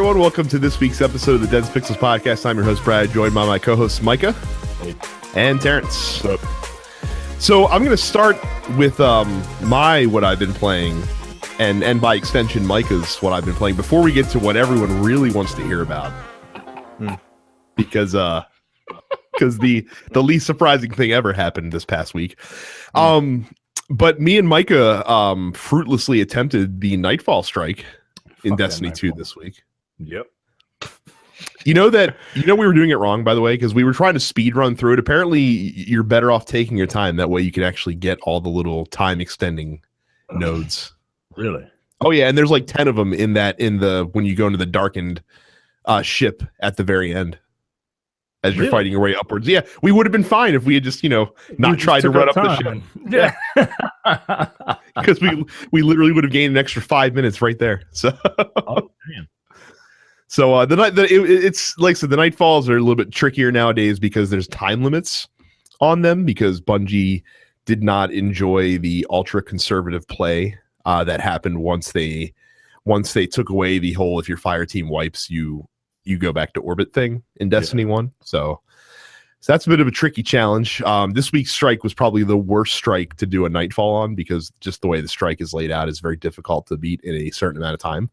everyone. Welcome to this week's episode of the Dense Pixels Podcast. I'm your host, Brad, joined by my co-hosts, Micah and Terrence. So I'm going to start with what I've been playing, and by extension, Micah's what I've been playing, before we get to what everyone really wants to hear about. Because the least surprising thing ever happened this past week. But me and Micah fruitlessly attempted the Nightfall strike in Destiny 2 this week. Yep. We were doing it wrong, by the way, because we were trying to speed run through it. Apparently, you're better off taking your time. That way you can actually get all the little time extending nodes. Really? Oh yeah, and there's like 10 of them when you go into the darkened ship at the very end. As you're fighting your way upwards. Yeah, we would have been fine if we had just, not tried to run up the ship. Yeah. Because we literally would have gained an extra 5 minutes right there. So, So it's like I said, the Nightfalls are a little bit trickier nowadays because there's time limits on them, because Bungie did not enjoy the ultra conservative play that happened once they took away the whole, if your fire team wipes, you go back to orbit thing in Destiny 1. So that's a bit of a tricky challenge. This week's strike was probably the worst strike to do a Nightfall on, because just the way the strike is laid out is very difficult to beat in a certain amount of time.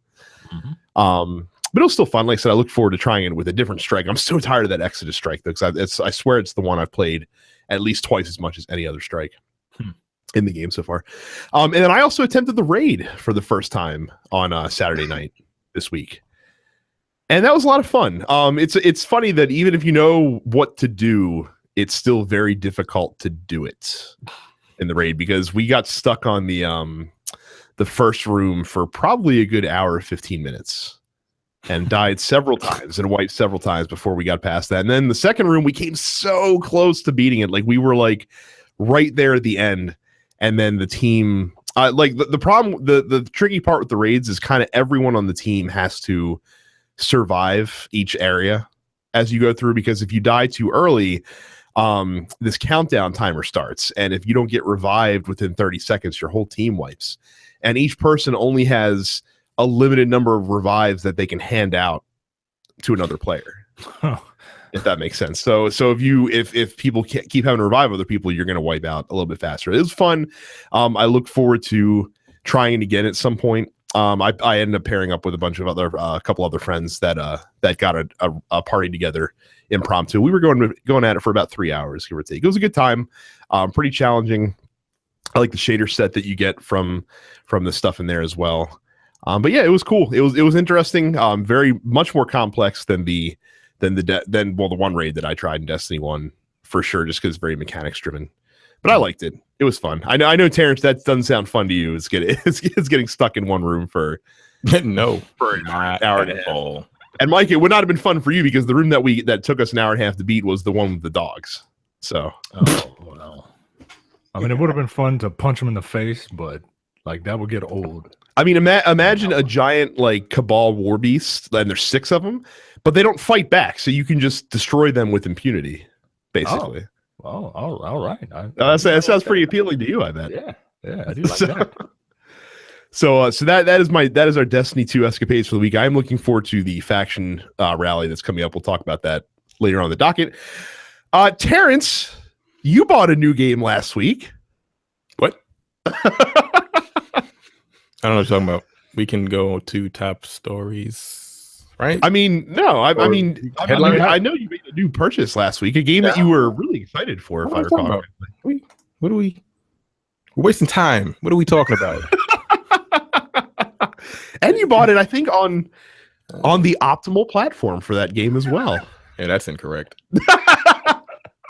But it was still fun. Like I said, I look forward to trying it with a different strike. I'm so tired of that Exodus strike, though, because I swear it's the one I've played at least twice as much as any other strike in the game so far. And then I also attempted the raid for the first time on Saturday night this week. And that was a lot of fun. It's funny that even if you know what to do, it's still very difficult to do it in the raid, because we got stuck on the first room for probably a good hour, 15 minutes, and died several times and wiped several times before we got past that. And then the second room, we came so close to beating it. Like, we were like right there at the end. And then the team, the problem, the tricky part with the raids is kind of everyone on the team has to survive each area as you go through, because if you die too early, this countdown timer starts, and if you don't get revived within 30 seconds, your whole team wipes, and each person only has a limited number of revives that they can hand out to another player. If that makes sense. So if people can't keep having to revive other people, you're going to wipe out a little bit faster. It was fun. I look forward to trying it again at some point. I ended up pairing up with a couple other friends that got a party together impromptu. We were going at it for about 3 hours, give or take. It was a good time. Pretty challenging. I like the shader set that you get from the stuff in there as well. But yeah, it was cool. It was interesting. Very much more complex than the one raid that I tried in Destiny 1, for sure, just because it's very mechanics driven. But I liked it. It was fun. I know, Terrence, that doesn't sound fun to you. It's getting stuck in one room for for an hour and a half. And Mike, it would not have been fun for you, because the room that took us an hour and a half to beat was the one with the dogs. So, well. I mean, it would have been fun to punch him in the face, but like that would get old. I mean, imagine a giant like Cabal war beast, and there's 6 of them, but they don't fight back, so you can just destroy them with impunity, basically. Oh, all right. That sounds pretty appealing to you, I bet. Yeah, I do like that. So that is our Destiny 2 escapades for the week. I'm looking forward to the faction rally that's coming up. We'll talk about that later on the docket. Terrence, you bought a new game last week. What? I don't know what you're talking about. We can go to top stories, right? I mean, no. I know you made a new purchase last week, a game that you were really excited for, if I recall. We're wasting time. What are we talking about? And you bought it, I think, on the optimal platform for that game as well. Yeah, that's incorrect.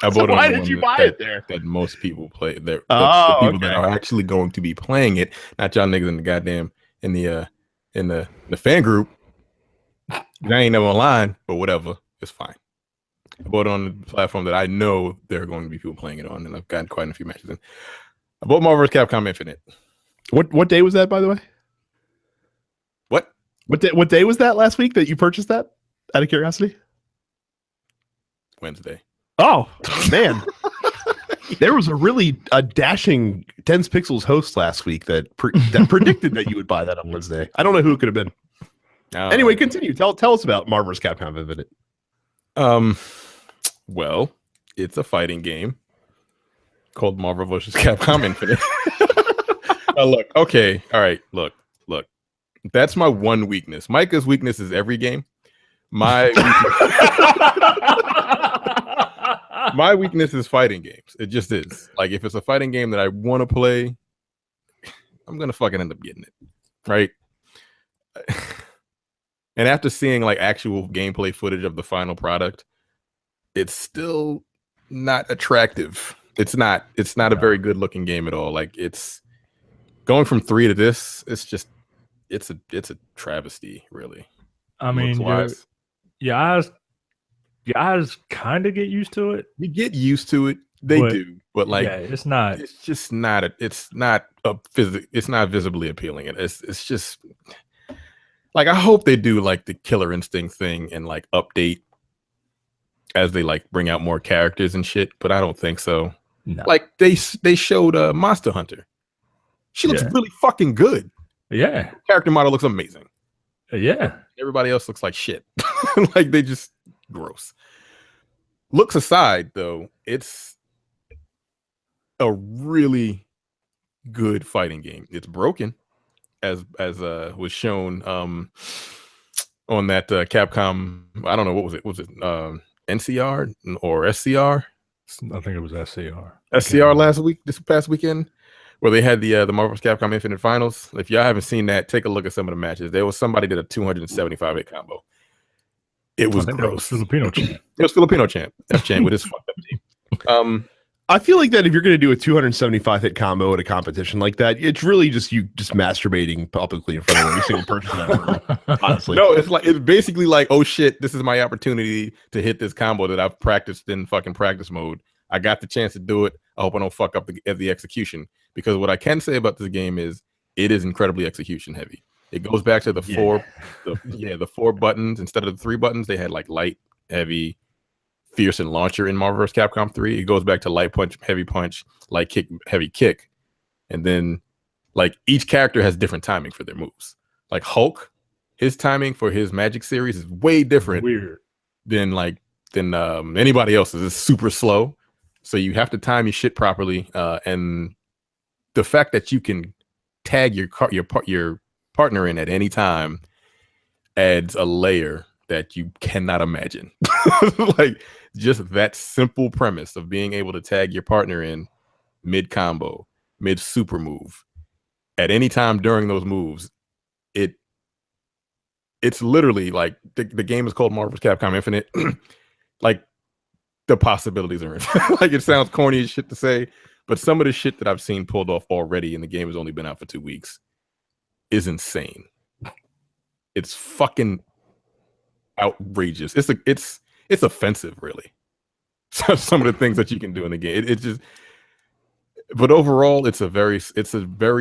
I bought why did you buy it there? That most people play. The people that are actually going to be playing it, not y'all niggas in the goddamn in the fan group. I ain't never online, but whatever, it's fine. I bought it on the platform that I know there are going to be people playing it on, and I've gotten quite a few matches in. I bought Marvel vs. Capcom Infinite. What day was that, by the way? What day was that last week that you purchased that? Out of curiosity. Wednesday. Oh man, there was a really dashing Dense Pixels host last week that predicted that you would buy that on Wednesday. I don't know who it could have been. Anyway, continue. Tell us about Marvel vs. Capcom Infinite. Well, it's a fighting game called Marvel vs. Capcom Infinite. Look, okay, all right, look. That's my one weakness. Micah's weakness is every game. My weakness is fighting games. It just is. Like, if it's a fighting game that I want to play, I'm gonna fucking end up getting it, right? And after seeing like actual gameplay footage of the final product, it's still not attractive. It's not a very good looking game at all. Like, it's going from 3 to this. It's a travesty, really. I mean, your eyes kind of get used to it. You get used to it. They do, but like, yeah, it's not. It's just not. It's not visibly appealing. It's just like, I hope they do like the Killer Instinct thing and like update as they like bring out more characters and shit. But I don't think so. No. Like they showed Monster Hunter. She looks really fucking good. Yeah, character model looks amazing. Yeah, everybody else looks like shit. Like, they just gross. Looks aside, though, it's a really good fighting game. It's broken, as was shown on that Capcom. I don't know, what was it? Was it NCR or SCR? I think it was SCR. SCR this past weekend, where they had the Marvel vs. Capcom Infinite Finals. If y'all haven't seen that, take a look at some of the matches. There was somebody did a 275 hit combo. It was gross. That was Filipino champ. It was Filipino champ. F champ with his fucked up team. I feel like that if you're going to do a 275 hit combo at a competition like that, it's really just you masturbating publicly in front of every single person in that room. Honestly, no, it's basically like, oh shit, this is my opportunity to hit this combo that I've practiced in fucking practice mode. I got the chance to do it. I hope I don't fuck up the execution, because what I can say about this game is it is incredibly execution heavy. It goes back to the four buttons instead of the 3 buttons. They had like light, heavy, fierce, and launcher in Marvel vs. Capcom 3. It goes back to light punch, light kick, heavy kick, and then like each character has different timing for their moves. Like Hulk, his timing for his magic series is way different than anybody else's. It's super slow. So you have to time your shit properly, and the fact that you can tag your partner in at any time adds a layer that you cannot imagine. Like, just that simple premise of being able to tag your partner in mid combo, mid super move, at any time during those moves, it's literally like the game is called Marvel vs. Capcom Infinite. Like, the possibilities are like, it sounds corny as shit to say, but some of the shit that I've seen pulled off already, and the game has only been out for 2 weeks, is insane. It's fucking outrageous. It's offensive, really. So some of the things that you can do in the game, it just. But overall, it's a very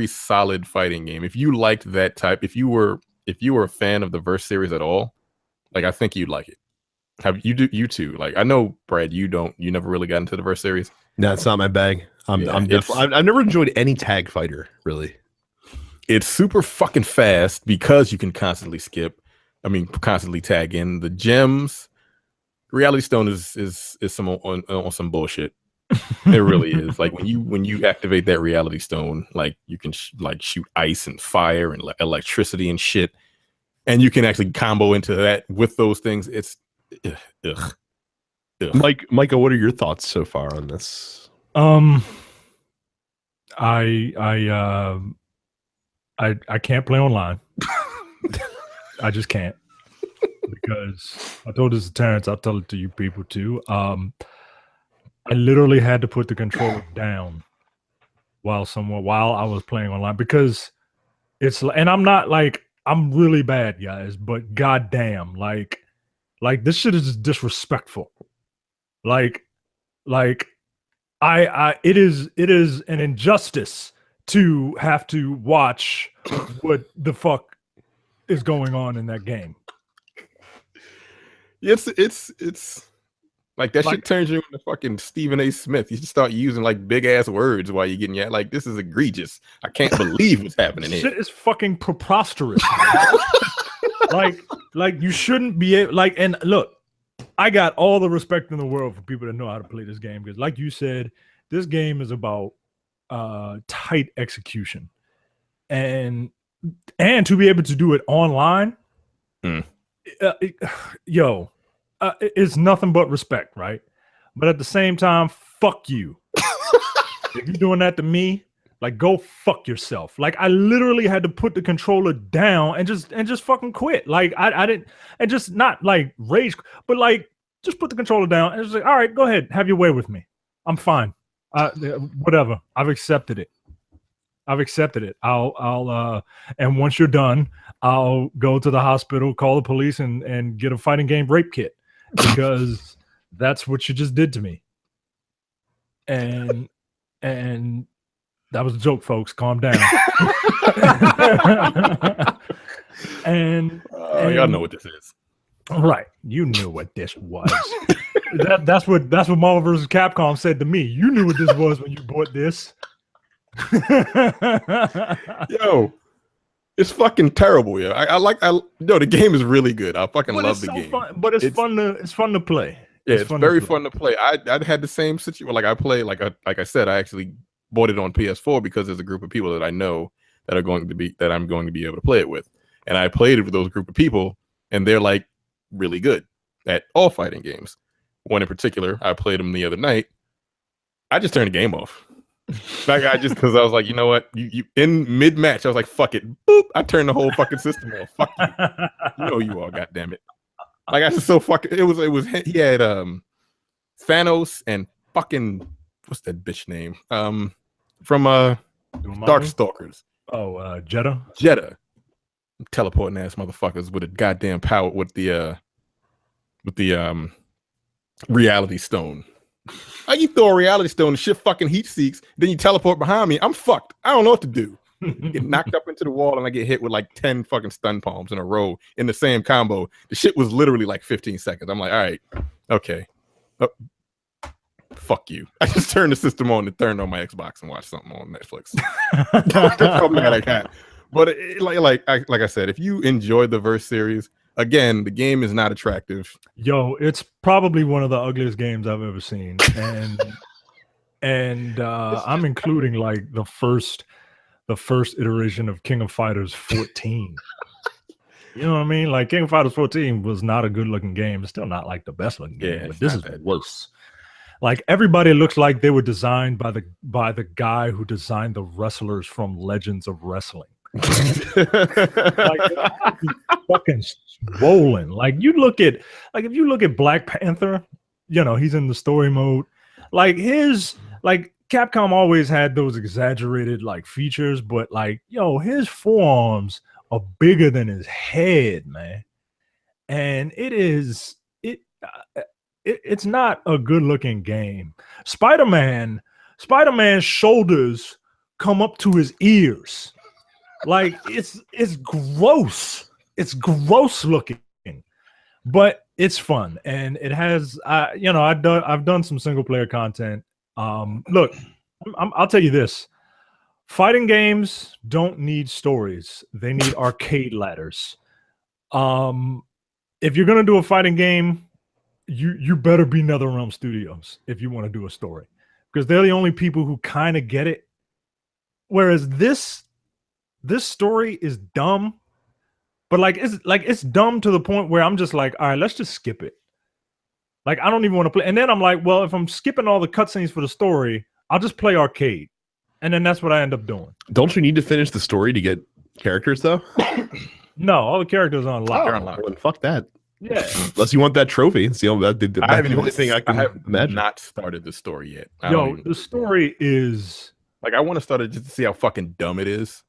solid fighting game. If you liked that type, if you were a fan of the Verse series at all, like, I think you'd like it. You too? Like, I know, Brad, you never really got into the Verse series. No, it's not my bag. I've never enjoyed any tag fighter, really. It's super fucking fast because you can constantly constantly tag in the gems. Reality Stone is some on some bullshit. It really is. Like, when you activate that Reality Stone, like, you can shoot ice and fire and electricity and shit, and you can actually combo into that with those things. It's ugh. Micah, what are your thoughts so far on this? I can't play online. I just can't, because I told this to Terrence. I'll tell it to you people too. I literally had to put the controller down while I was playing online, because and I'm not like, I'm really bad, guys, but goddamn, like this shit is just disrespectful. Like it is an injustice to have to watch what the fuck is going on in that game. It's like, that shit turns you into fucking Stephen A. Smith. You just start using like big ass words while you're getting like, this is egregious. I can't believe what's happening here. Shit is fucking preposterous. like you shouldn't be able, like, and look, I got all the respect in the world for people that know how to play this game because, like you said, this game is about tight execution, and to be able to do it online, it's nothing but respect, right? But at the same time, fuck you. If you're doing that to me, like, go fuck yourself. Like, I literally had to put the controller down and just fucking quit. Like, I didn't, and just not like rage, but like just put the controller down and just like, all right, go ahead, have your way with me. I'm fine. Whatever. I've accepted it. I'll and once you're done, I'll go to the hospital, call the police, and get a fighting game rape kit because that's what you just did to me. And that was a joke, folks. Calm down. and y'all know what this is, right? You knew what this was. That's what Marvel vs. Capcom said to me. You knew what this was when you bought this. Yo, it's fucking terrible. Yeah, the game is really good. I fucking love the game. But it's fun to play. Yeah, it's very fun to play. I had the same situation. Like I play, like I said, I actually bought it on PS4 because there's a group of people that I know that I'm going to be able to play it with, and I played it with those group of people, and they're like really good at all fighting games. One in particular, I played them the other night. I just turned the game off. Like because I was like, you know what? You in mid match, I was like, fuck it, boop. I turned the whole fucking system off. Fuck you. You know you all, goddamn it. Like I was so fucking. It was. He had Thanos and fucking what's that bitch name? From Darkstalkers. Oh, Jeddah. Teleporting ass motherfuckers with a goddamn power with the reality stone. Like you throw a reality stone and shit fucking heat seeks, then you teleport behind me. I'm fucked. I don't know what to do. Get knocked up into the wall and I get hit with like 10 fucking stun palms in a row in the same combo. The shit was literally like 15 seconds. I'm like, all right, okay. Fuck you. I just turned the system on and turned on my Xbox and watched something on Netflix. That's how mad I got. But like I said, if you enjoyed the Verse series, again, the game is not attractive. Yo, it's probably one of the ugliest games I've ever seen, and I'm including like the first iteration of King of Fighters 14. You know what I mean? Like King of Fighters 14 was not a good looking game. It's still not like the best looking game, but this is worse. Like everybody looks like they were designed by the guy who designed the wrestlers from Legends of Wrestling. Like fucking swollen. Like if you look at Black Panther, you know, he's in the story mode. Like Capcom always had those exaggerated like features, but like, yo, his forearms are bigger than his head, man. And it's not a good looking game. Spider-Man's shoulders come up to his ears. Like it's gross. It's gross looking, but it's fun, and it has. I've done some single player content. Look, I'll tell you this: fighting games don't need stories; they need arcade ladders. If you're gonna do a fighting game, you better be NetherRealm Studios if you want to do a story, because they're the only people who kind of get it. Whereas this story is dumb, but it's dumb to the point where I'm just like, all right, let's just skip it. Like, I don't even want to play. And then I'm like, well, if I'm skipping all the cutscenes for the story, I'll just play arcade. And then that's what I end up doing. Don't you need to finish the story to get characters, though? No, all the characters are unlocked. They're unlocked. Well, fuck that. Yeah. Unless you want that trophy. See, that's the only thing I can imagine. Not started the story yet. The story is... Like, I want to start it just to see how fucking dumb it is.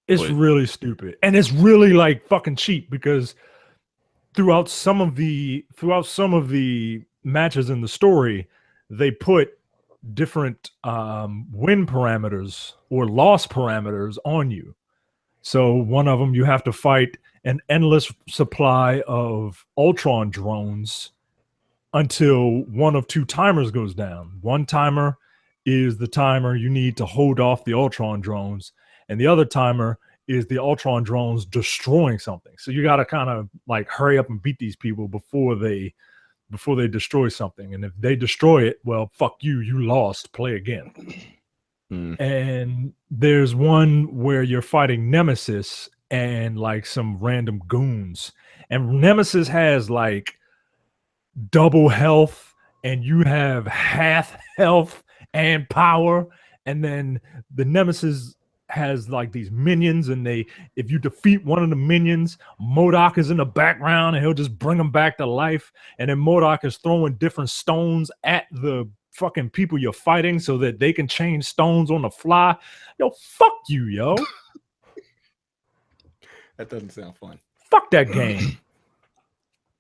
It's really stupid, and it's really like fucking cheap because throughout some of the matches in the story, they put different win parameters or loss parameters on you. So one of them, you have to fight an endless supply of Ultron drones until one of two timers goes down. One timer is the timer you need to hold off the Ultron drones, and the other timer is the Ultron drones destroying something. So you got to kind of like hurry up and beat these people before they destroy something. And if they destroy it, well, fuck you, you lost, play again. And there's one where you're fighting Nemesis and like some random goons. And Nemesis has like double health and you have half health and power. And then the Nemesis has like these minions, and if you defeat one of the minions, MODOK is in the background and he'll just bring them back to life. And then MODOK is throwing different stones at the fucking people you're fighting so that they can change stones on the fly. Yo, fuck you, yo. That doesn't sound fun. Fuck that game.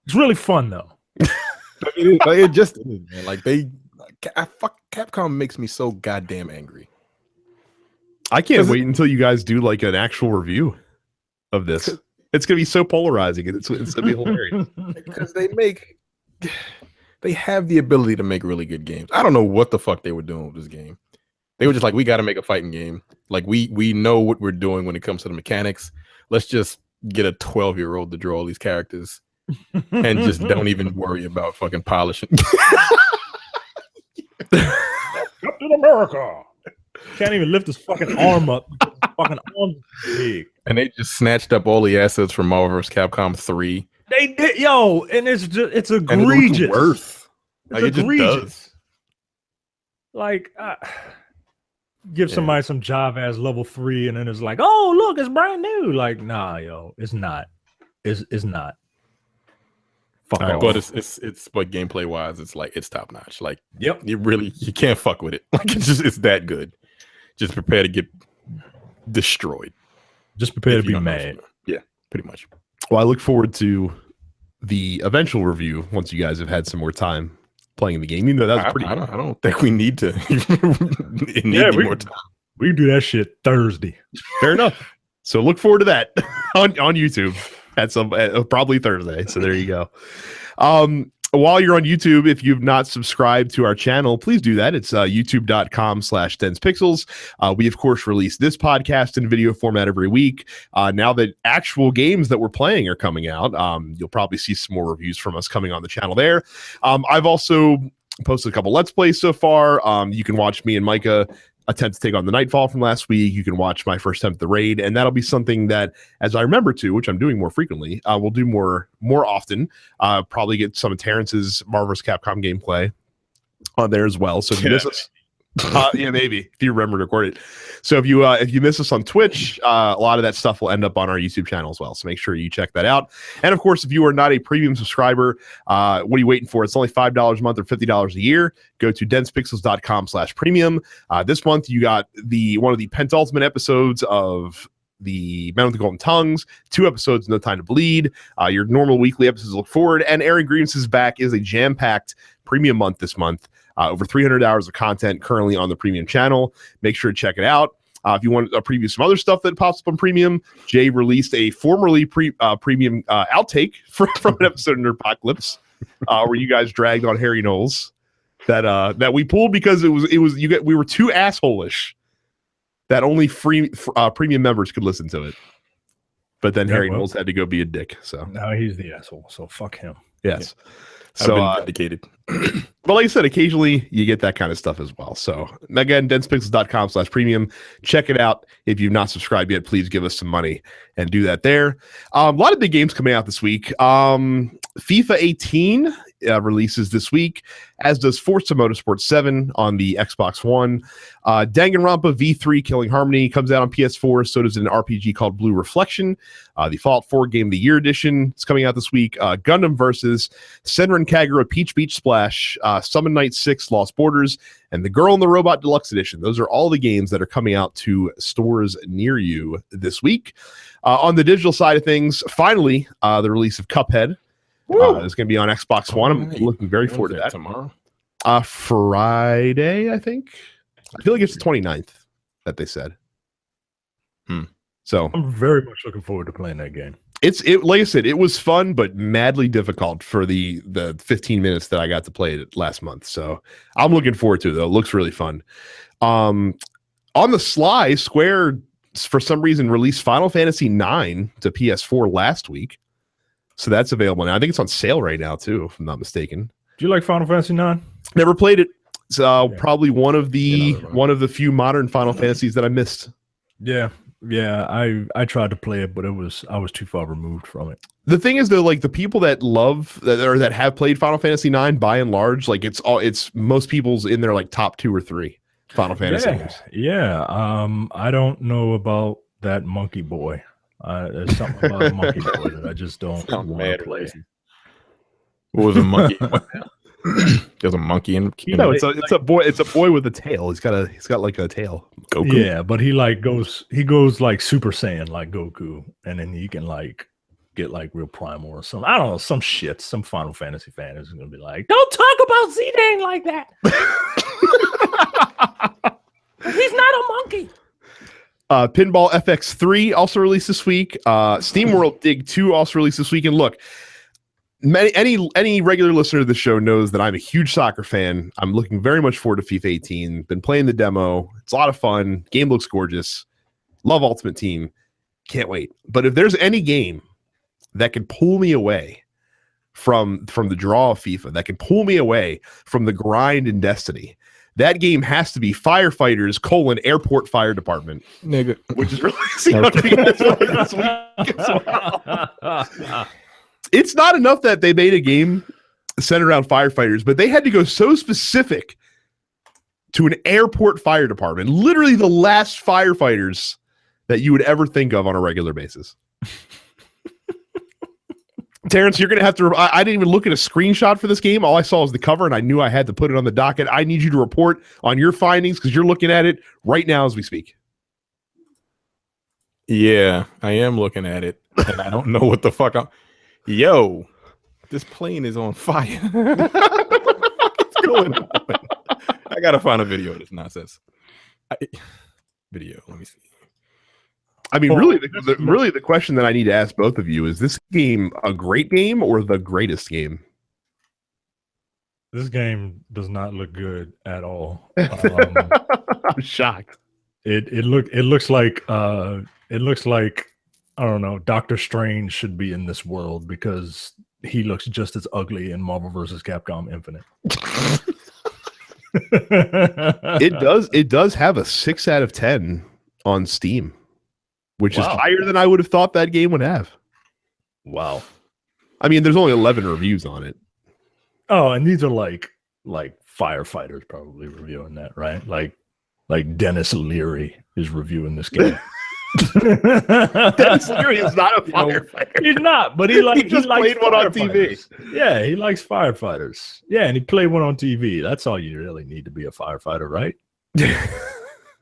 It's really fun though. It just is, man. Like Capcom makes me so goddamn angry. I can't wait until you guys do like an actual review of this. It's gonna be so polarizing. It's gonna be hilarious because they have the ability to make really good games. I don't know what the fuck they were doing with this game. They were just like, we got to make a fighting game. Like we know what we're doing when it comes to the mechanics. Let's just get a 12-year-old to draw all these characters and just don't even worry about fucking polishing. Captain America can't even lift his fucking arm up. Fucking arm's big. And they just snatched up all the assets from Marvel vs. Capcom 3. They did, yo, and it's egregious. And worth. Like it's egregious. It just does. Like, give somebody some Java as level 3, and then it's like, oh look, it's brand new. Like, nah, yo, it's not. It's not. Fuck off. But it's but gameplay wise, it's like it's top notch. Like, yep, you can't fuck with it. Like it's that good. Just prepare to get destroyed. Just prepare to be mad. Yeah, pretty much. Well, I look forward to the eventual review once you guys have had some more time playing the game. You know, that's pretty. I don't think we need to. More time. We can do that shit Thursday. Fair enough. So look forward to that on YouTube at some probably Thursday. So there you go. While you're on YouTube, if you've not subscribed to our channel, please do that. It's youtube.com/densepixels. We, of course, release this podcast in video format every week. Now that actual games that we're playing are coming out, you'll probably see some more reviews from us coming on the channel there. I've also posted a couple Let's Plays so far. You can watch me and Micah attempt to take on the Nightfall from last week. You can watch my first attempt at the raid, and that'll be something that, as I remember to, which I'm doing more frequently, we'll do more often. Probably get some of Terrence's Marvel vs. Capcom gameplay on there as well. So if you miss us, yeah, maybe if you remember to record it. So if you miss us on Twitch, a lot of that stuff will end up on our YouTube channel as well. So make sure you check that out. And of course, if you are not a premium subscriber, what are you waiting for? It's only $5 a month or $50 a year. Go to densepixels.com/premium. This month you got one of the penultimate episodes of the Men with the Golden Tongues, 2 episodes, No Time to Bleed. Your normal weekly episodes look forward, and Aaron Grievance's Back is a jam-packed premium month this month. Over 300 hours of content currently on the premium channel. Make sure to check it out. If you want to preview some other stuff that pops up on premium, Jay released a formerly premium outtake from an episode in Apocalypse where you guys dragged on Harry Knowles that we pulled because we were too asshole-ish that only premium members could listen to it. But then Harry Knowles had to go be a dick. So now he's the asshole. So fuck him. Yes. Yeah. So, I've been vindicated. But like I said, occasionally you get that kind of stuff as well. So again, densepixels.com/premium. Check it out. If you've not subscribed yet, please give us some money and do that there. A lot of big games coming out this week. FIFA 18 releases this week, as does Forza Motorsport 7 on the Xbox One. Danganronpa V3 Killing Harmony comes out on PS4. So does an RPG called Blue Reflection. The Fallout 4 Game of the Year edition is coming out this week. Gundam versus Senran Kagura Peach Beach Splash, Summon Night 6 Lost Borders, and The Girl and the Robot Deluxe Edition. Those are all the games that are coming out to stores near you this week. On the digital side of things, finally, the release of Cuphead. It's going to be on Xbox One. I'm looking very forward to that. Tomorrow? Friday, I think. I feel like it's the 29th that they said. So I'm very much looking forward to playing that game. Like I said, it was fun, but madly difficult for the 15 minutes that I got to play it last month. So I'm looking forward to it, though. It looks really fun. On the sly, Square for some reason, released Final Fantasy IX to PS4 last week. So that's available now. I think it's on sale right now, too, if I'm not mistaken. Do you like Final Fantasy IX? Never played it. It's probably one of the few modern Final Fantasies that I missed. Yeah. I tried to play it, but I was too far removed from it. The thing is, though, like the people that love that have played Final Fantasy IX, by and large, like it's most people's in their like top 2 or 3 Final Fantasy games. Yeah. I don't know about that monkey boy. There's something about a monkey boy that I just don't want to play. What was a monkey? There's a monkey in. No, it's a boy. It's a boy with a tail. He's got like a tail. Goku. Yeah, but he goes like Super Saiyan like Goku, and then he can like get like real primal or something. I don't know, some shit. Some Final Fantasy fan is gonna be like, "Don't talk about Zidane like that. He's not a monkey." Pinball FX3 also released this week. SteamWorld Dig 2 also released this week. And look, any regular listener to the show knows that I'm a huge soccer fan. I'm looking very much forward to FIFA 18. Been playing the demo. It's a lot of fun. Game looks gorgeous. Love Ultimate Team. Can't wait. But if there's any game that can pull me away from the draw of FIFA, that can pull me away from the grind in Destiny, that game has to be Firefighters: Airport Fire Department, nigga, which is releasing on PS5 this week as well. It's not enough that they made a game centered around firefighters, but they had to go so specific to an airport fire department, literally the last firefighters that you would ever think of on a regular basis. Terrence, you're going to have to... I didn't even look at a screenshot for this game. All I saw was the cover, and I knew I had to put it on the docket. I need you to report on your findings because you're looking at it right now as we speak. Yeah, I am looking at it, and I don't know what the fuck Yo, this plane is on fire. What's going on? I got to find a video of this nonsense. Video, let me see. I mean, really, the question that I need to ask both of you is: this game a great game or the greatest game? This game does not look good at all. I'm shocked. It looks like I don't know. Doctor Strange should be in this world because he looks just as ugly in Marvel vs. Capcom Infinite. It does have a 6 out of 10 on Steam, which is higher than I would have thought that game would have. Wow. I mean, there's only 11 reviews on it. Oh, and these are like firefighters probably reviewing that, right? Like Dennis Leary is reviewing this game. Dennis Leary is not a firefighter. He's not, but he just played one on TV. Yeah, he likes firefighters. Yeah, and he played one on TV. That's all you really need to be a firefighter, right?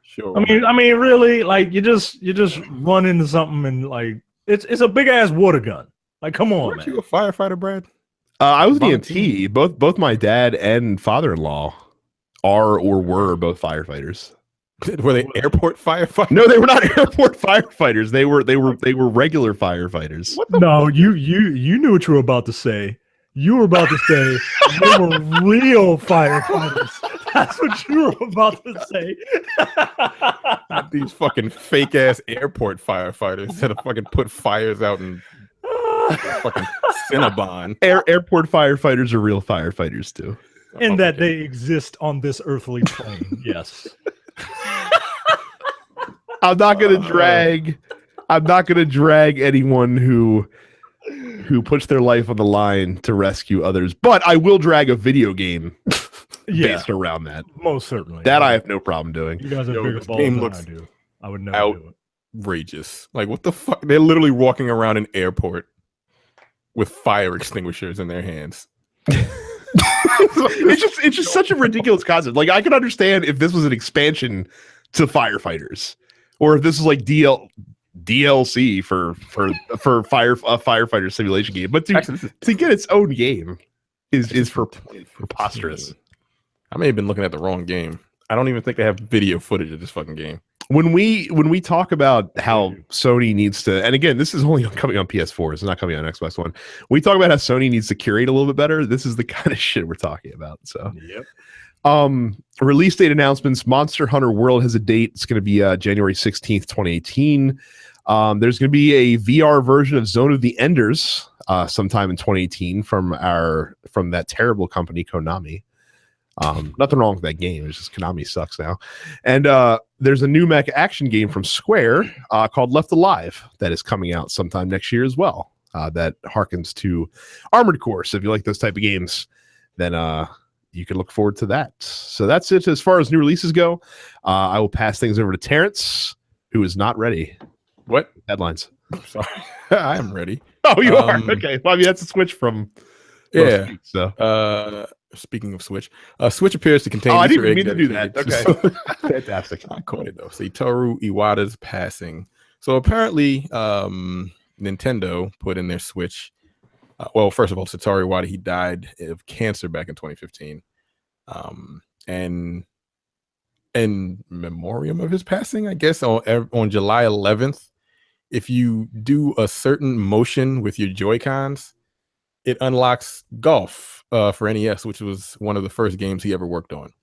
Sure. I mean, really, like you just run into something and like it's a big ass water gun. Like, come on, Weren't you a firefighter, Brad? I was the EMT. Both my dad and father-in-law are or were both firefighters. Were they airport firefighters? No, they were not airport firefighters. They were regular firefighters. No, you knew what you were about to say. You were about to say they were real firefighters. That's what you were about to say. Not these fucking fake ass airport firefighters that have fucking put fires out in fucking Cinnabon. Airport firefighters are real firefighters too. And that they exist on this earthly plane. Yes. I'm not gonna drag anyone who puts their life on the line to rescue others, but I will drag a video game based around that. Most certainly. That I have no problem doing. You guys have bigger balls than I do. I would never do it. Outrageous. Like, what the fuck? They're literally walking around an airport with fire extinguishers in their hands. It's just such a ridiculous concept. Like, I could understand if this was an expansion to firefighters, or if this is like DLC for firefighter simulation game. But to get its own game is preposterous. I may have been looking at the wrong game. I don't even think they have video footage of this fucking game. when we talk about how Sony needs to, and again, this is only coming on PS4, it's not coming on Xbox One. We talk about how Sony needs to curate a little bit better. This is the kind of shit we're talking about. So, yep. Release date announcements. Monster Hunter World has a date. It's going to be January 16th, 2018. There's going to be a VR version of Zone of the Enders sometime in 2018 from that terrible company Konami. Nothing wrong with that game. It's just Konami sucks now. And there's a new mech action game from Square called Left Alive that is coming out sometime next year as well. That harkens to Armored Core. So if you like those type of games, then you can look forward to that. So that's it as far as new releases go. I will pass things over to Terrence, who is not ready. What? Headlines. Sorry. I am ready. Oh, you are? Okay. Well, I mean, that's a switch from... Yeah. Week, so. Speaking of Switch, Switch appears to contain... Oh, I didn't mean to do that. Okay. Fantastic. I caught it, though. Satoru Iwata's passing. So apparently, Nintendo put in their Switch... well, first of all, Satoru Iwata, he died of cancer back in 2015. And in memoriam of his passing, I guess, on July 11th, if you do a certain motion with your Joy-Cons, it unlocks golf for NES, which was one of the first games he ever worked on.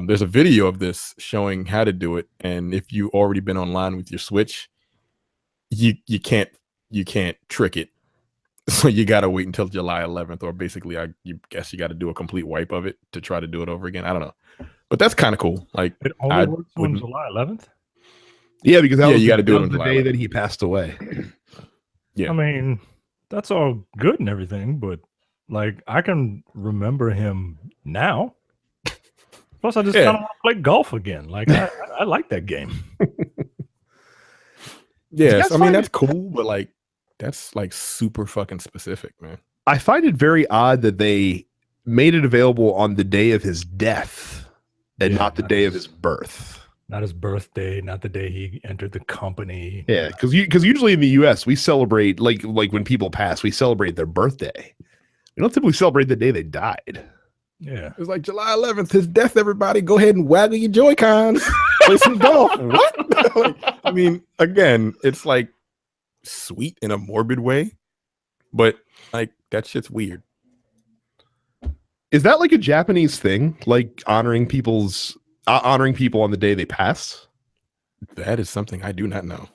There's a video of this showing how to do it, and if you already been online with your Switch, you can't trick it. So you got to wait until July 11th, or basically, you guess you got to do a complete wipe of it to try to do it over again. I don't know, but that's kind of cool. Like, it only works on July 11th. Yeah, because you got to do it on the day that he passed away. Yeah, I mean, that's all good and everything, but like, I can remember him now. Plus, I just kind of want to play golf again. Like, I like that game. Yes, I mean, that's cool, but like, that's like super fucking specific, man. I find it very odd that they made it available on the day of his death and not the day of his birth. Not his birthday, not the day he entered the company. Yeah, because usually in the U.S. we celebrate like when people pass, we celebrate their birthday. We don't typically celebrate the day they died. Yeah, it's like July 11th, his death. Everybody, go ahead and waggle your Joy-Cons, play some golf. What? Like, I mean, again, it's like sweet in a morbid way, but like that shit's weird. Is that like a Japanese thing, like honoring people on the day they pass? That is something I do not know.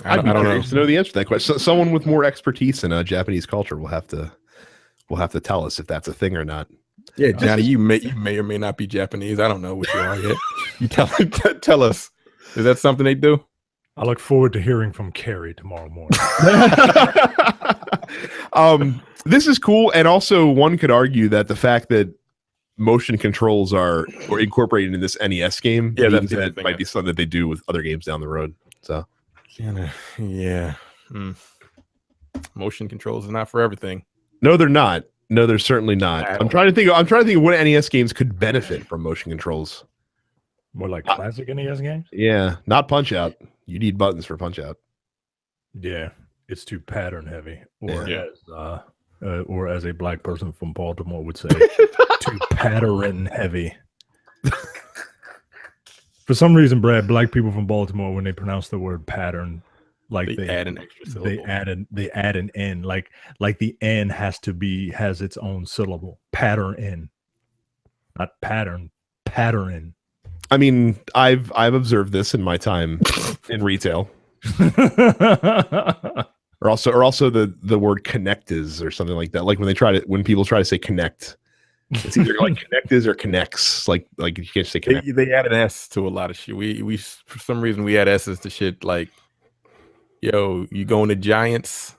I don't know. To know the answer to that question. So, someone with more expertise in Japanese culture will have to tell us if that's a thing or not. Yeah, Johnny, you may or may not be Japanese. I don't know what you are yet. You tell us. Is that something they do? I look forward to hearing from Carrie tomorrow morning. This is cool, and also one could argue that the fact that motion controls are incorporated in this NES game, means that might be something that they do with other games down the road. So, yeah, motion controls is not for everything. No, they're not. No, they're certainly not. I'm trying to think of what NES games could benefit from motion controls. More like classic NES games? Yeah, not Punch Out. You need buttons for Punch Out. Yeah, it's too pattern heavy. Or as a black person from Baltimore would say, too pattern heavy. For some reason, Brad, black people from Baltimore, when they pronounce the word pattern, like they add an extra syllable. They add an N, like the N has its own syllable. Pattern in, not pattern. Pattern. I mean, I've observed this in my time in retail. Or also the word connect is or something like that. Like when people try to say connect, it's either like connect is or connects. Like you can't say connect. They added S to a lot of shit. We for some reason we add S's to shit like, yo, you going to Giants?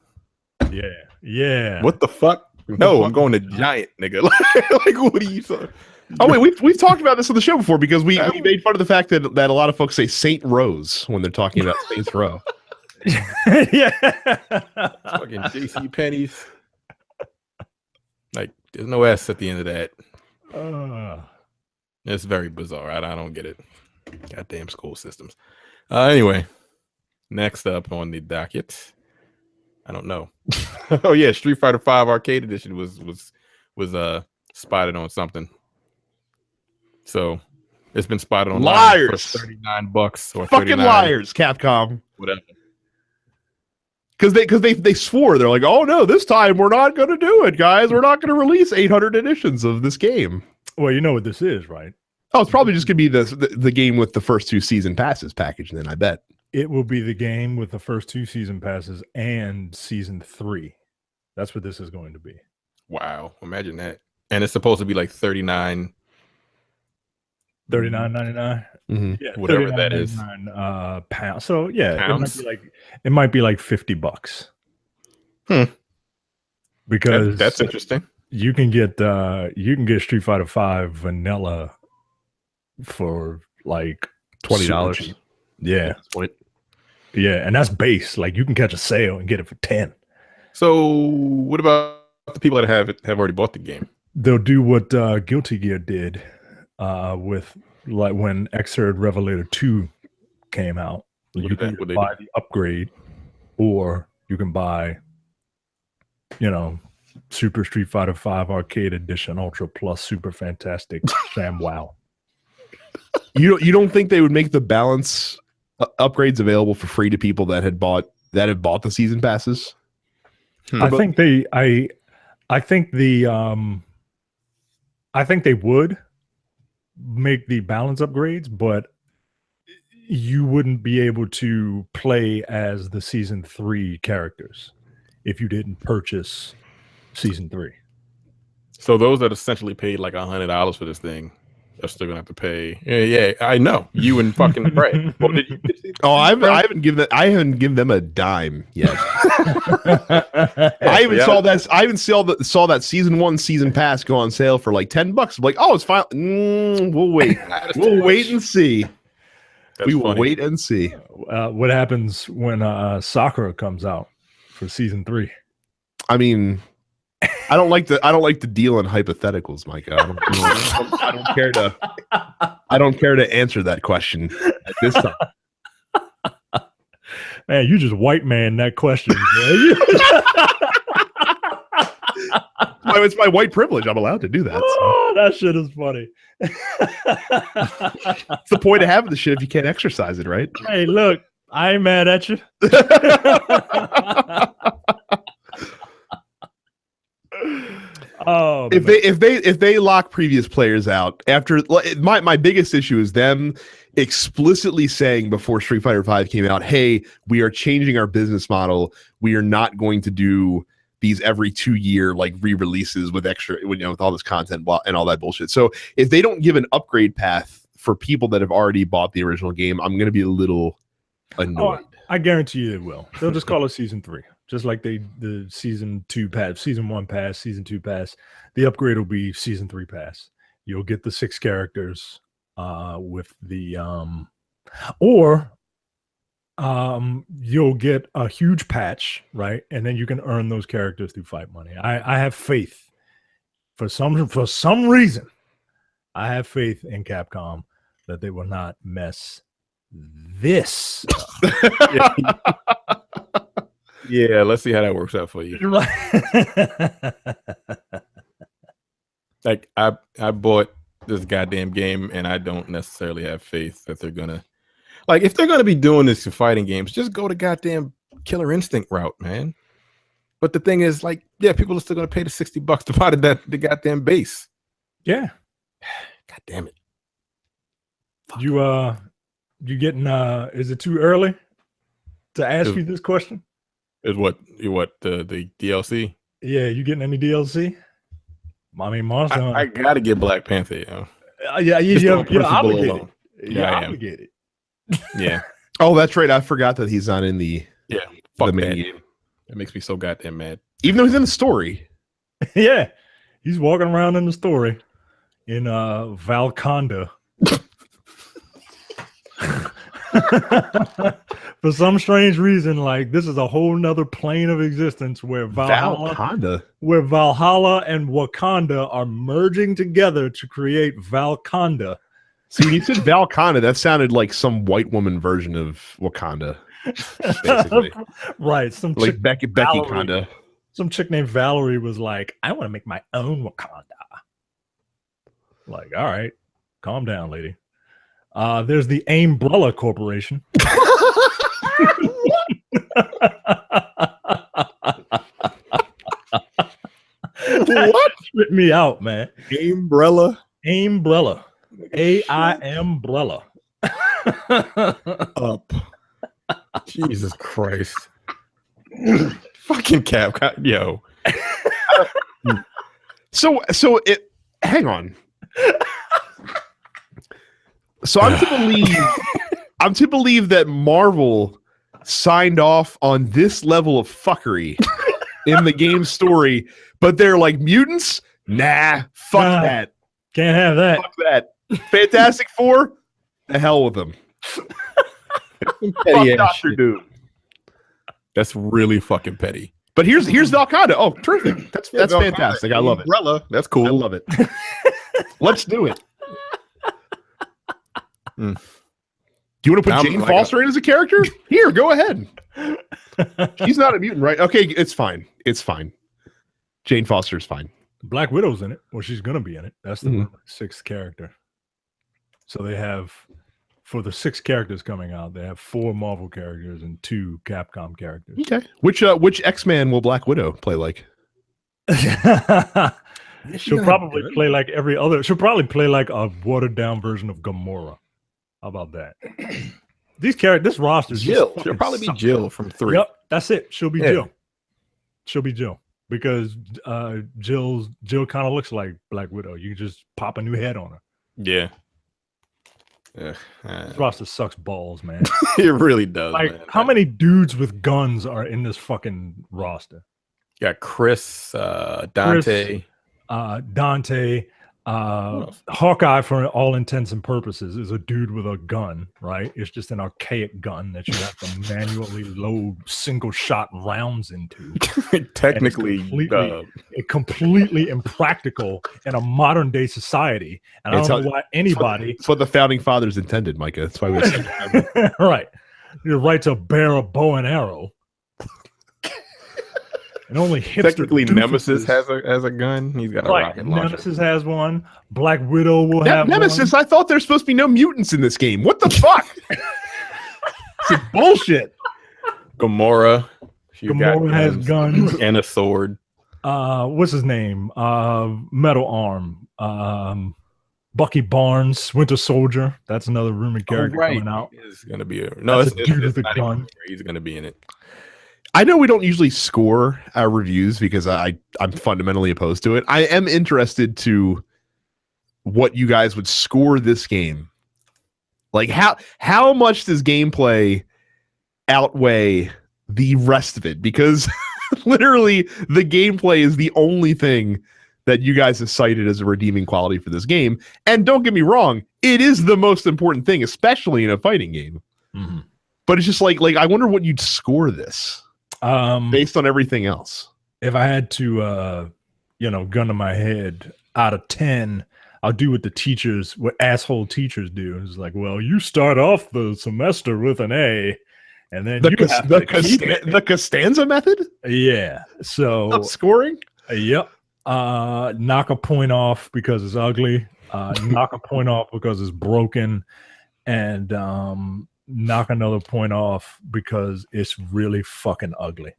Yeah. What the fuck? No, I'm going to Giant, nigga. Like what are you talking? Oh wait, we've talked about this on the show before because we made fun of the fact that a lot of folks say Saint Rose when they're talking about Saints Row. Yeah, fucking JC Penney's. Like, there's no S at the end of that. It's very bizarre. I don't get it. Goddamn school systems. Anyway, next up on the docket, I don't know. Oh yeah, Street Fighter V Arcade Edition was spotted on something. So It's been spotted online Liars. for $39 or fucking 39, liars, Capcom. whatever. Because they swore, they're like, oh no, this time we're not going to do it, guys. We're not going to release 800 editions of this game. Well, you know what this is, right? Oh, it's probably just going to be the game with the first 2 season passes package. Then I bet it will be the game with the first 2 season passes and season 3. That's what this is going to be. Wow, imagine that. And it's supposed to be like $39.99. Mm-hmm. Yeah, whatever that is. Pounds. So yeah, pounds? it might be like $50. Because that's interesting. You can get Street Fighter V vanilla for like $20. Yeah. Yeah, and that's base. Like you can catch a sale and get it for 10. So what about the people that have already bought the game? They'll do what Guilty Gear did with like when Xrd Revelator 2 came out. You can buy the upgrade, or you can buy, Super Street Fighter V Arcade Edition Ultra Plus Super Fantastic Sam Wow. You don't think they would make the balance upgrades available for free to people that had bought the season passes? I think they would make the balance upgrades, but you wouldn't be able to play as the season 3 characters if you didn't purchase season 3. So those that essentially paid like $100 for this thing are still gonna have to pay. Yeah, I know. You and fucking Brad. What did you Oh, I haven't given them a dime yet. I even saw that season 1 season pass go on sale for like $10. I'm like, oh, it's fine. We'll wait. We'll wait and see. That's will funny. wait and see. What happens when Sakura comes out for season 3? I mean, I don't like to deal in hypotheticals, Micah. I don't care to answer that question at this time. Man, you just white man that question. It's my white privilege. I'm allowed to do that. So. Oh, that shit is funny. It's the point of having the shit if you can't exercise it, right? Hey, look, I ain't mad at you. Oh, if they lock previous players out after my biggest issue is them explicitly saying before Street Fighter V came out, hey, we are changing our business model. We are not going to do these every 2-year like re-releases with extra, with all this content and all that bullshit. So if they don't give an upgrade path for people that have already bought the original game, I'm going to be a little annoyed. Oh, I guarantee you it will. They'll just call it season 3. Just like the season 2 pass, season 1 pass, season 2 pass. The upgrade will be season 3 pass. You'll get the 6 characters with the you'll get a huge patch, right? And then you can earn those characters through fight money. I have faith for some reason. I have faith in Capcom that they will not mess this up. Yeah, let's see how that works out for you. Like I bought this goddamn game and I don't necessarily have faith that they're gonna, like, if they're gonna be doing this in fighting games, just go the goddamn Killer Instinct route, man. But the thing is, like, yeah, people are still gonna pay the $60 to buy the goddamn base. Yeah. God damn it. Fuck. You getting is it too early to ask you this question? Is what the DLC? Yeah, you getting any DLC? I mean, Monster Hunter. I gotta get Black Panther. Yeah, you're obligated. You're obligated. Yeah. Oh, that's right. I forgot that he's not in the fuck mini game. That makes me so goddamn mad. Even though he's in the story. Yeah, he's walking around in the story in Valconda. For some strange reason, like, this is a whole nother plane of existence where Valhalla and Wakanda are merging together to create Valconda. See, when you said Valconda, that sounded like some white woman version of Wakanda, basically. Right. Some like chick, Becky Conda. Some chick named Valerie was like, I want to make my own Wakanda. Like, all right, calm down, lady. There's the Umbrella Corporation. What? Tripped me out, man. Umbrella. Umbrella. Umbrella. Up. Jesus Christ. Fucking Capcom. Yo. So it. Hang on. So I'm to believe that Marvel signed off on this level of fuckery in the game story, but they're like, mutants? Nah, fuck that. Can't have that. Fuck that. Fantastic Four? The hell with them. Fuck Doctor Doom. That's really fucking petty. But here's Valkada. Oh, terrific. That's fantastic. I love it. Umbrella. That's cool. I love it. Let's do it. Do you want to put Jane Foster in as a character? Here, go ahead. She's not a mutant, right? Okay, it's fine. It's fine. Jane Foster's fine. Black Widow's in it. Well, she's gonna be in it. That's the sixth character. So they have, for the 6 characters coming out, they have 4 Marvel characters and 2 Capcom characters. Okay. Which X-Man will Black Widow play like? She'll probably play like every other. She'll probably play like a watered down version of Gamora. How about that? These characters, this roster, Jill. She'll probably be Jill from 3. Yep, that's it. She'll be Jill. She'll be Jill because Jill kind of looks like Black Widow. You can just pop a new head on her. Yeah. This roster sucks balls, man. It really does. Like, man. how many dudes with guns are in this fucking roster? You got Chris, Dante. Dante, Hawkeye, for all intents and purposes, is a dude with a gun, right? It's just an archaic gun that you have to manually load single shot rounds into. Technically, completely impractical in a modern day society. And I don't know why anybody. It's what the founding fathers intended, Micah. That's why we said right. Your right to bear a bow and arrow. And only technically Nemesis has a gun. He's got a rocket launcher. Nemesis has one. Black Widow will have Nemesis. one. I thought there's supposed to be no mutants in this game. What the fuck? It's bullshit. Gamora. Gamora has guns and a sword. What's his name? Metal Arm. Bucky Barnes, Winter Soldier. That's another rumored character coming out. Is going to be a dude with a gun. He's going to be in it. I know we don't usually score our reviews because I'm fundamentally opposed to it. I am interested to what you guys would score this game. Like how much does gameplay outweigh the rest of it? Because literally the gameplay is the only thing that you guys have cited as a redeeming quality for this game. And don't get me wrong, it is the most important thing, especially in a fighting game. Mm-hmm. But it's just like I wonder what you'd score this. Based on everything else. If I had to gun to my head, out of 10, I'll do what asshole teachers do. It's like, well, you start off the semester with an A, and then the Costanza method. Yeah. So up scoring. Yep. Knock a point off because it's ugly. Knock a point off because it's broken, and knock another point off because it's really fucking ugly.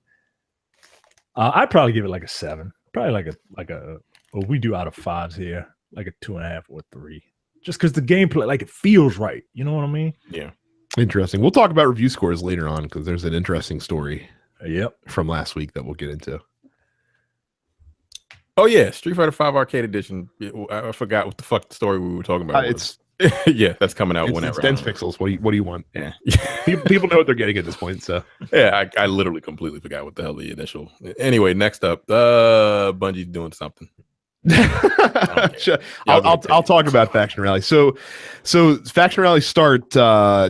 I'd probably give it like a 7. Probably like a we do out of 5s here, like a 2.5 or 3. Just because the gameplay, like, it feels right. You know what I mean? Yeah. Interesting. We'll talk about review scores later on because there's an interesting story. Yep. From last week that we'll get into. Oh yeah, Street Fighter 5 Arcade Edition. I forgot what the fuck the story we were talking about. Yeah, that's coming out whenever. It's dense pixels. What do you want? Yeah, people know what they're getting at this point. So yeah, I literally completely forgot what the hell the initial. Anyway, next up, Bungie's doing something. I'll talk about Faction Rally. So Faction Rally start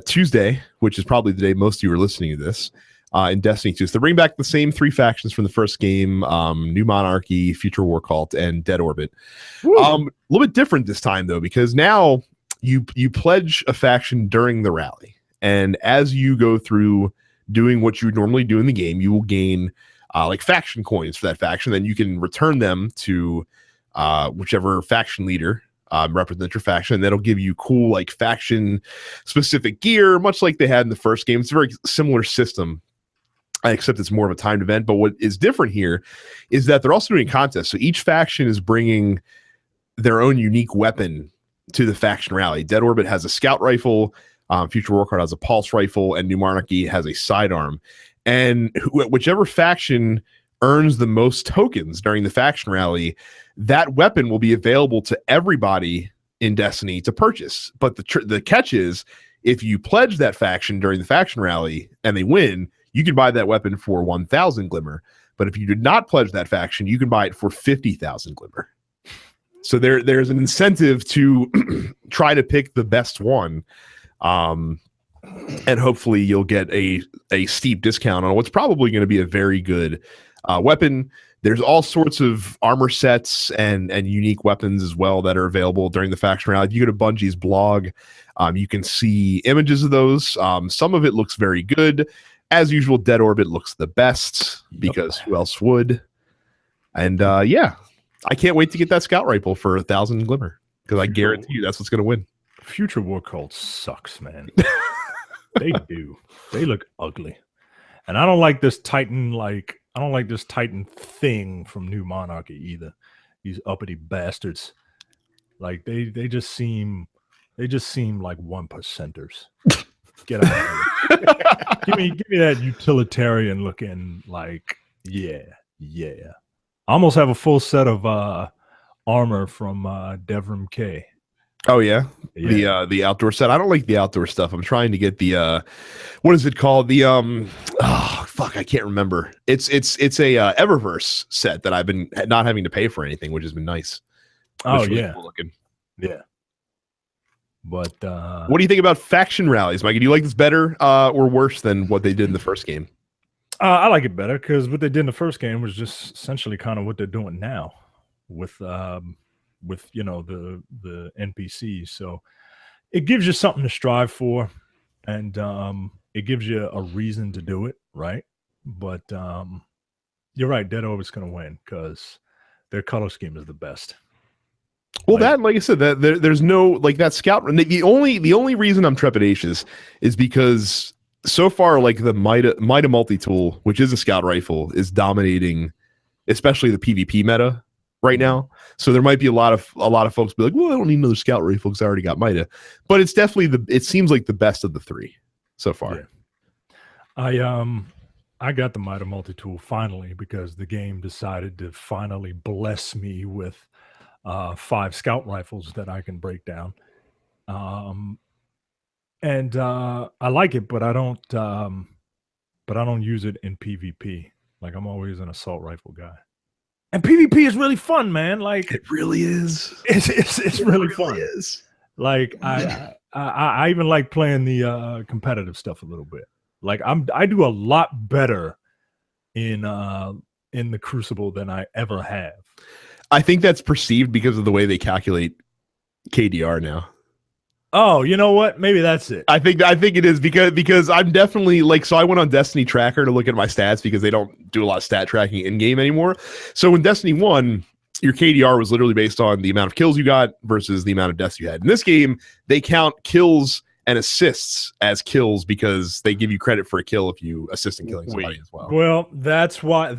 Tuesday, which is probably the day most of you are listening to this. In Destiny 2. So they bring back the same 3 factions from the first game, New Monarchy, Future War Cult, and Dead Orbit. A little bit different this time, though, because now you pledge a faction during the rally. And as you go through doing what you would normally do in the game, you will gain like faction coins for that faction. Then you can return them to whichever faction leader represent your faction. That'll give you cool like faction specific gear, much like they had in the first game. It's a very similar system, except it's more of a timed event. But what is different here is that they're also doing contests. So each faction is bringing their own unique weapon to the faction rally. Dead Orbit has a scout rifle, Future Warcard has a pulse rifle, and New Monarchy has a sidearm. And whichever faction earns the most tokens during the faction rally, that weapon will be available to everybody in Destiny to purchase. But the catch is, if you pledge that faction during the faction rally and they win, you can buy that weapon for 1,000 Glimmer. But if you did not pledge that faction, you can buy it for 50,000 Glimmer. So there's an incentive to try to pick the best one. And hopefully you'll get a steep discount on what's probably going to be a very good weapon. There's all sorts of armor sets and unique weapons as well that are available during the faction rally. If you go to Bungie's blog, you can see images of those. Some of it looks very good. As usual, Dead Orbit looks the best because who else would? And yeah, I can't wait to get that scout rifle for 1,000 Glimmer because I guarantee you that's what's going to win. Future War Cult sucks, man. They do. They look ugly. And I don't like this Titan, thing from New Monarchy either. These uppity bastards. Like they just seem like 1%ers. Get out of here. give me that utilitarian looking, like, yeah. I almost have a full set of armor from Devrim K. Oh yeah. The outdoor set. I don't like the outdoor stuff. I'm trying to get the what is it called? The I can't remember. It's a Eververse set that I've been not having to pay for anything, which has been nice. Oh really yeah. Cool looking. Yeah. But what do you think about faction rallies, Mike? Do you like this better or worse than what they did in the first game? I like it better because what they did in the first game was just essentially kind of what they're doing now with the NPCs. So it gives you something to strive for, and it gives you a reason to do it, right? But you're right, Dead Orbit's going to win because their color scheme is the best. Well, like I said, that there's no like that scout. The only reason I'm trepidatious is because so far, like the Micah multi-tool, which is a scout rifle, is dominating, especially the PvP meta right now. So there might be a lot of folks be like, well, I don't need another scout rifle because I already got Micah. But it's definitely it seems like the best of the three so far. Yeah. I got the Micah multi-tool finally because the game decided to finally bless me with 5 scout rifles that I can break down. And I like it, but I don't use it in PvP. Like I'm always an assault rifle guy. And PvP is really fun, man. Like it really is. It's really fun. Is. Like I even like playing the competitive stuff a little bit. Like I do a lot better in the Crucible than I ever have. I think that's perceived because of the way they calculate KDR now. Oh, you know what? Maybe that's it. I think it is because I'm definitely like, so I went on Destiny Tracker to look at my stats because they don't do a lot of stat tracking in game anymore. So in Destiny 1, your KDR was literally based on the amount of kills you got versus the amount of deaths you had. In this game, they count kills and assists as kills because they give you credit for a kill if you assist in killing somebody as well. Well, that's why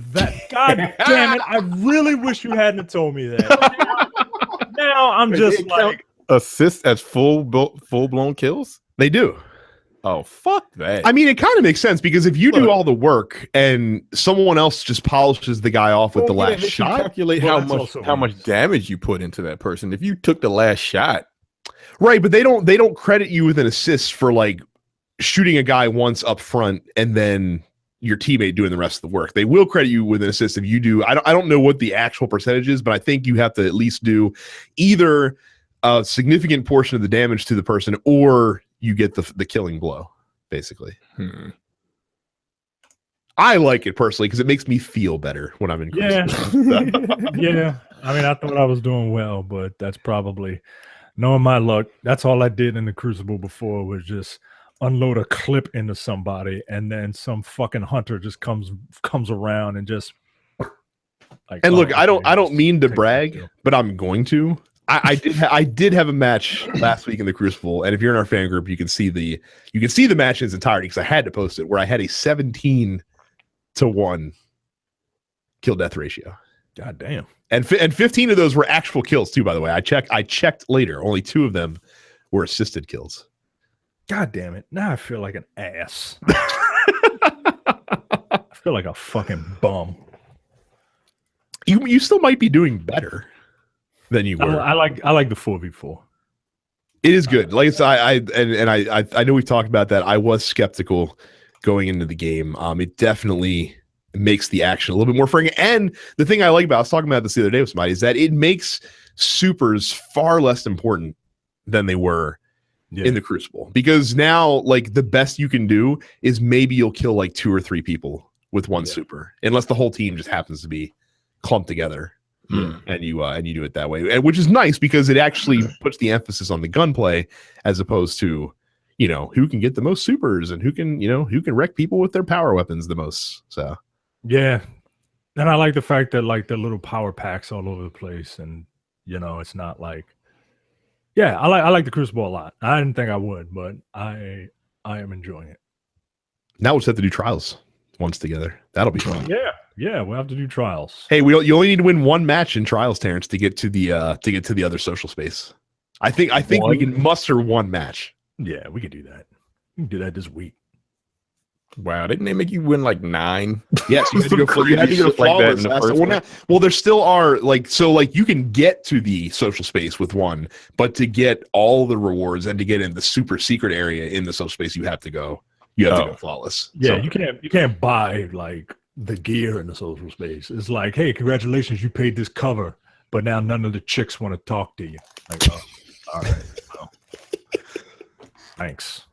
God damn it. I really wish you hadn't told me that. Now I'm just like, assist as full blown kills? They do. Oh, fuck that. I mean, it kind of makes sense because if you do all the work and someone else just polishes the guy off with the last shot, calculate how much damage you put into that person. If you took the last shot, right? But they don't credit you with an assist for like shooting a guy once up front and then your teammate doing the rest of the work. They will credit you with an assist if you do. I don't know what the actual percentage is, but I think you have to at least do either a significant portion of the damage to the person or you get the killing blow, basically. I like it personally because it makes me feel better when I'm in Crucible. Yeah. I mean, I thought I was doing well, but that's probably, knowing my luck, that's all I did in the Crucible before was just unload a clip into somebody and then some fucking hunter just comes around and just like, and look, I don't mean to brag, but I'm going to. I did have a match last week in the Crucible, and if you're in our fan group, you can see the match in its entirety because I had to post it, where I had a 17-1 kill death ratio. God damn. And 15 of those were actual kills too, by the way. I checked later. Only 2 of them were assisted kills. God damn it. Now I feel like an ass. I feel like a fucking bum. You still might be doing better than you were. I like the 4v4. It is good. Like I know we've talked about that. I was skeptical going into the game. It definitely makes the action a little bit more frightening. And the thing I like about, I was talking about this the other day with somebody, is that it makes supers far less important than they were in the Crucible. Because now, like, the best you can do is maybe you'll kill like 2 or 3 people with one super, unless the whole team just happens to be clumped together. And you do it that way, and which is nice because it actually puts the emphasis on the gunplay as opposed to, you know, who can get the most supers and who can wreck people with their power weapons the most. So yeah, and I like the fact that like the little power packs all over the place, and you know, it's not like, I like the Crucible a lot. I didn't think I would, but I am enjoying it. Now we'll just have to do trials once together. That'll be fun. Yeah, we'll have to do trials. Hey, you only need to win 1 match in trials, Terrence, to get to the other social space. I think we can muster 1 match. Yeah, we can do that. We can do that this week. Wow, didn't they make you win like 9? Yes, you had to go flawless. Well, there still are like you can get to the social space with 1, but to get all the rewards and to get in the super secret area in the social space, you have to go flawless. Yeah, so you can't buy like the gear in the social space. It's like, hey, congratulations, you paid this cover, but now none of the chicks want to talk to you. Like, oh, all right, well, thanks.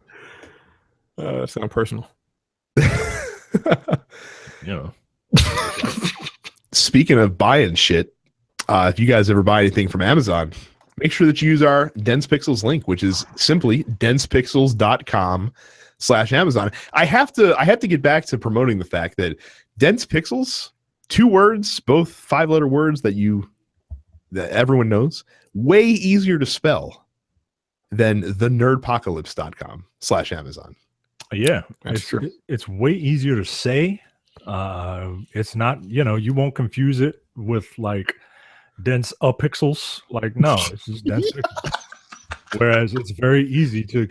Sound personal. You know. Speaking of buying shit, if you guys ever buy anything from Amazon, make sure that you use our Dense Pixels link, which is simply densepixels.com/Amazon. I have to get back to promoting the fact that Dense Pixels, 2 words, both 5-letter words that everyone knows, way easier to spell than thenerdpocalypse.com/Amazon. Yeah, that's true. It's way easier to say. It's not, you won't confuse it with like dense pixels. Like, no, it's just dense pixels. Whereas it's very easy to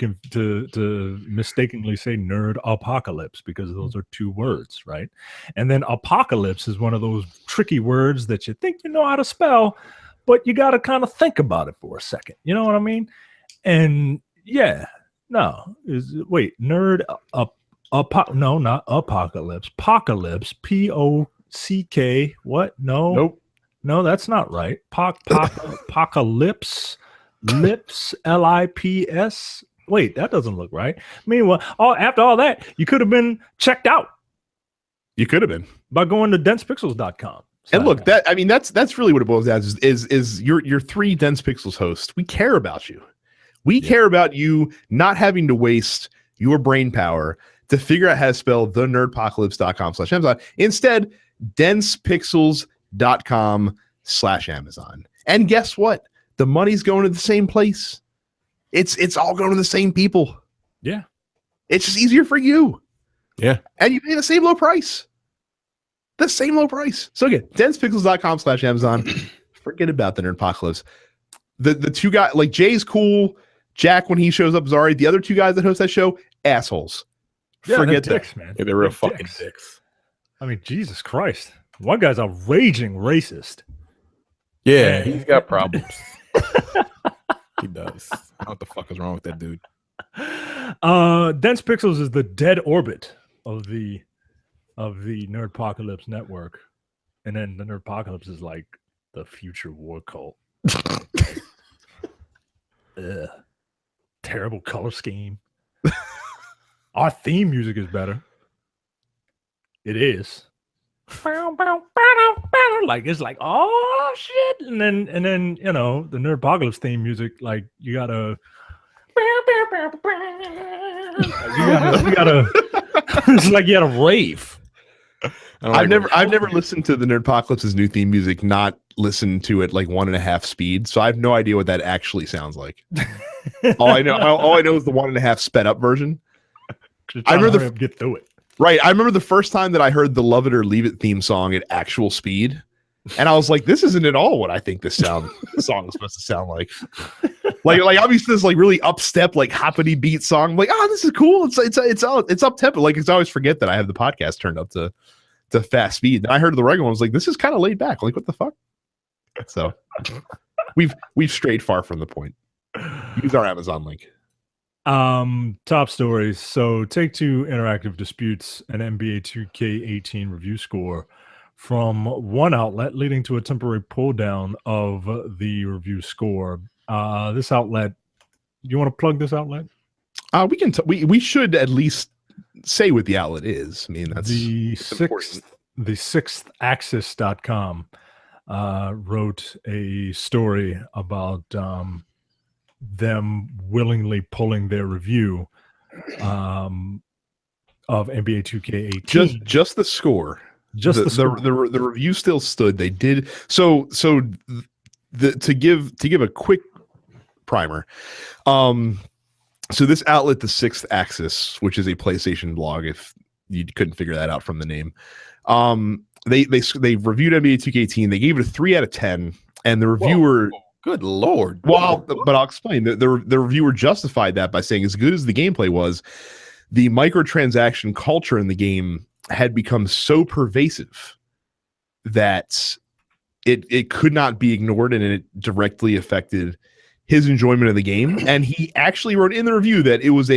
mistakenly say nerd apocalypse because those are 2 words, right? And then apocalypse is one of those tricky words that you think you know how to spell, but you got to kind of think about it for a second. You know what I mean? And yeah, no, nerd no, not apocalypse. Apocalypse, P-O-C-K. What? No, no, that's not right. Apocalypse. Lips, L-I-P-S. Wait, that doesn't look right. Meanwhile, after all that, you could have been checked out. You could have been by going to densepixels.com. And look, that's really what it boils down to is your 3 Dense Pixels hosts. We care about you. We care about you not having to waste your brain power to figure out how to spell thenerdpocalypse.com/Amazon. Instead, densepixels.com/Amazon. And guess what? The money's going to the same place. It's all going to the same people. Yeah. It's just easier for you. Yeah. And you pay the same low price. The same low price. So again, densepixels.com/Amazon. Forget about the Nerdpocalypse. The 2 guys, like Jay's cool. Jack, when he shows up, is all right. The other 2 guys that host that show, assholes. Yeah, forget that. Dicks, man. Yeah, they're real fucking dicks. I mean, Jesus Christ. One guy's a raging racist. Yeah, he's got problems. He does. I don't know what the fuck is wrong with that dude. Dense Pixels is the dead orbit of the Nerdpocalypse network, and then the Nerdpocalypse is like the future war cult. Terrible color scheme. Our theme music is better. It is. Like, it's like, oh shit, and then the Nerdpocalypse theme music, like you gotta it's like you gotta rave. I've never listened to the Nerdpocalypse's new theme music, not listened to it like 1.5 speed. So I have no idea what that actually sounds like. all I know is the 1.5 sped up version. I remember get through it. Right. I remember the first time that I heard the Love It or Leave It theme song at actual speed. And I was like, this isn't at all what I think this song is supposed to sound like. Like obviously this like really upstep, like hoppity beat song. I'm like, oh, this is cool. It's up tempo. Like, I always forget that I have the podcast turned up to fast speed. And I heard the regular one, I was like, this is kind of laid back. Like, what the fuck? So we've strayed far from the point. Use our Amazon link. Top stories. So Take-Two Interactive disputes an NBA 2K18 review score from one outlet, leading to a temporary pull down of the review score. This outlet, you want to plug this outlet? We should at least say what the outlet is. I mean, that's the sixthaxis.com wrote a story about them willingly pulling their review of NBA 2K18. Just the score. Just the score. The review still stood. They did so to give a quick primer. So this outlet, the Sixth Axis, which is a PlayStation blog, if you couldn't figure that out from the name, they reviewed NBA 2K18. They gave it a 3 out of 10, and the reviewer. Whoa. Good Lord. Well, but I'll explain. The reviewer justified that by saying, as good as the gameplay was, the microtransaction culture in the game had become so pervasive that it could not be ignored, and it directly affected his enjoyment of the game. And he actually wrote in the review that it was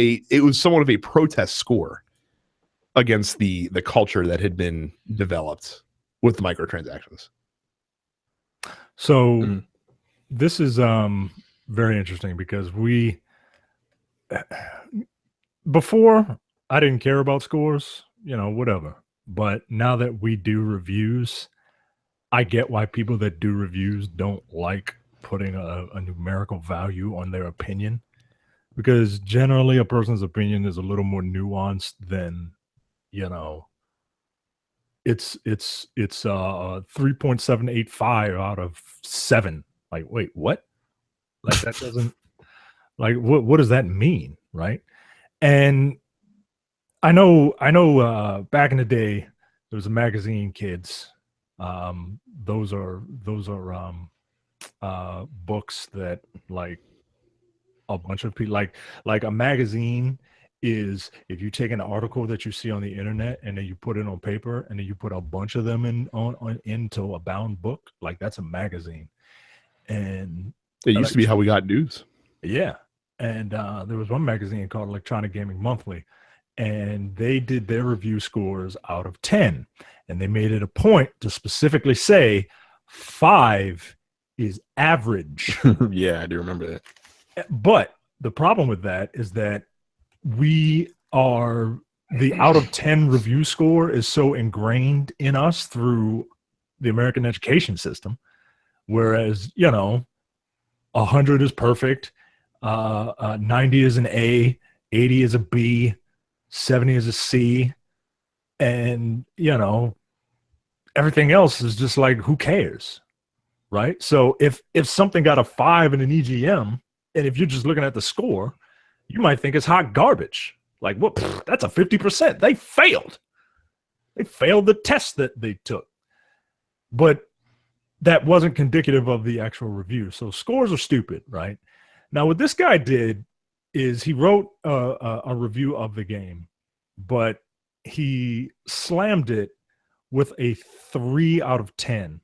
somewhat of a protest score against the culture that had been developed with the microtransactions. So this is very interesting because before I didn't care about scores, whatever. But now that we do reviews, I get why people that do reviews don't like putting a numerical value on their opinion, because generally a person's opinion is a little more nuanced than, it's 3.785 out of 7. Like, wait, what? Like, that doesn't, like, what does that mean? Right. And I know back in the day, there was a magazine, Kids. Those are books that, like, a bunch of people like a magazine is if you take an article that you see on the internet and then you put it on paper and then you put a bunch of them into a bound book, like, that's a magazine. And it used to be how we got news. Yeah. And there was one magazine called Electronic Gaming Monthly, and they did their review scores out of 10. And they made it a point to specifically say 5 is average. Yeah, I do remember that. But the problem with that is that the out of 10 review score is so ingrained in us through the American education system. Whereas, 100 is perfect, 90 is an A, 80 is a B, 70 is a C, and, everything else is just like, who cares, right? So if something got a 5 in an EGM, and if you're just looking at the score, you might think it's hot garbage. Like, what? That's a 50%. They failed. They failed the test that they took. But that wasn't indicative of the actual review. So scores are stupid, right? Now, what this guy did is he wrote a review of the game, but he slammed it with a 3 out of 10.